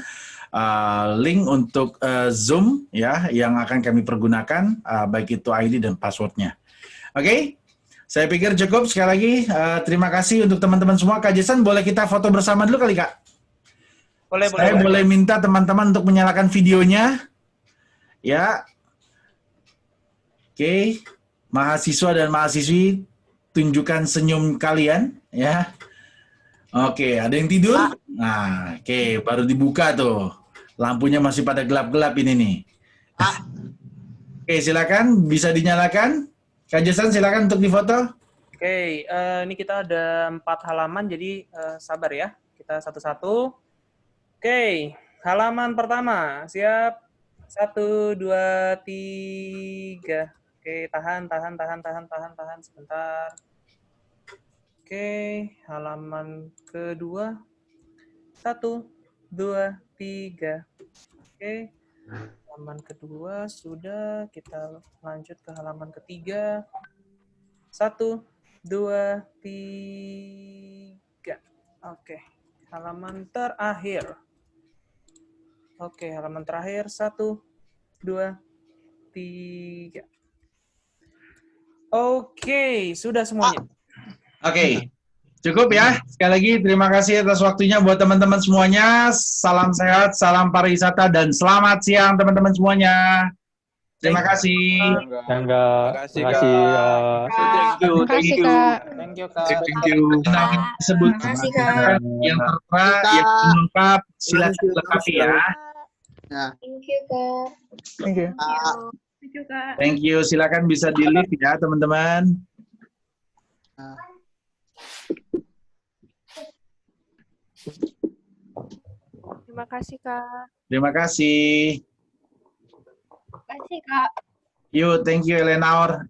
link untuk Zoom ya yang akan kami pergunakan, baik itu ID dan passwordnya. Oke, saya pikir cukup. Sekali lagi terima kasih untuk teman-teman semua. Kak Jason, boleh kita foto bersama dulu kali Kak? Boleh. Saya boleh minta teman-teman untuk menyalakan videonya ya. Oke, mahasiswa dan mahasiswi, tunjukkan senyum kalian ya. Oke, ada yang tidur? Nah, oke, baru dibuka tuh. Lampunya masih pada gelap-gelap ini nih. Oke, silakan bisa dinyalakan. Kak Jason, silakan untuk difoto. Oke, ini kita ada 4 halaman, jadi sabar ya. Kita satu-satu. Oke, halaman pertama. Siap. 1, 2, 3. Oke, tahan sebentar. Oke, halaman kedua. 1, 2, 3. Oke, halaman kedua sudah. Kita lanjut ke halaman ketiga. 1, 2, 3. Oke, halaman terakhir. Oke, halaman terakhir. 1, 2, 3. Oke, sudah semuanya. Oke, cukup ya. Sekali lagi terima kasih atas waktunya buat teman-teman semuanya. Salam sehat, salam pariwisata, dan selamat siang teman-teman semuanya. Terima kasih. Terima kasih, Kak. Thank you, thank you. Thank you, Kak. Thank you. Sebut Terima kasih, Kak. yang tertera, yang lengkap, silakan lengkapi ya. Thank you, Kak. Thank you. Thank you, Kak. Thank you. Silakan bisa di-live ya teman-teman. Terima kasih, Kak. Terima kasih. Terima kasih, Kak. Thank you Eleanor.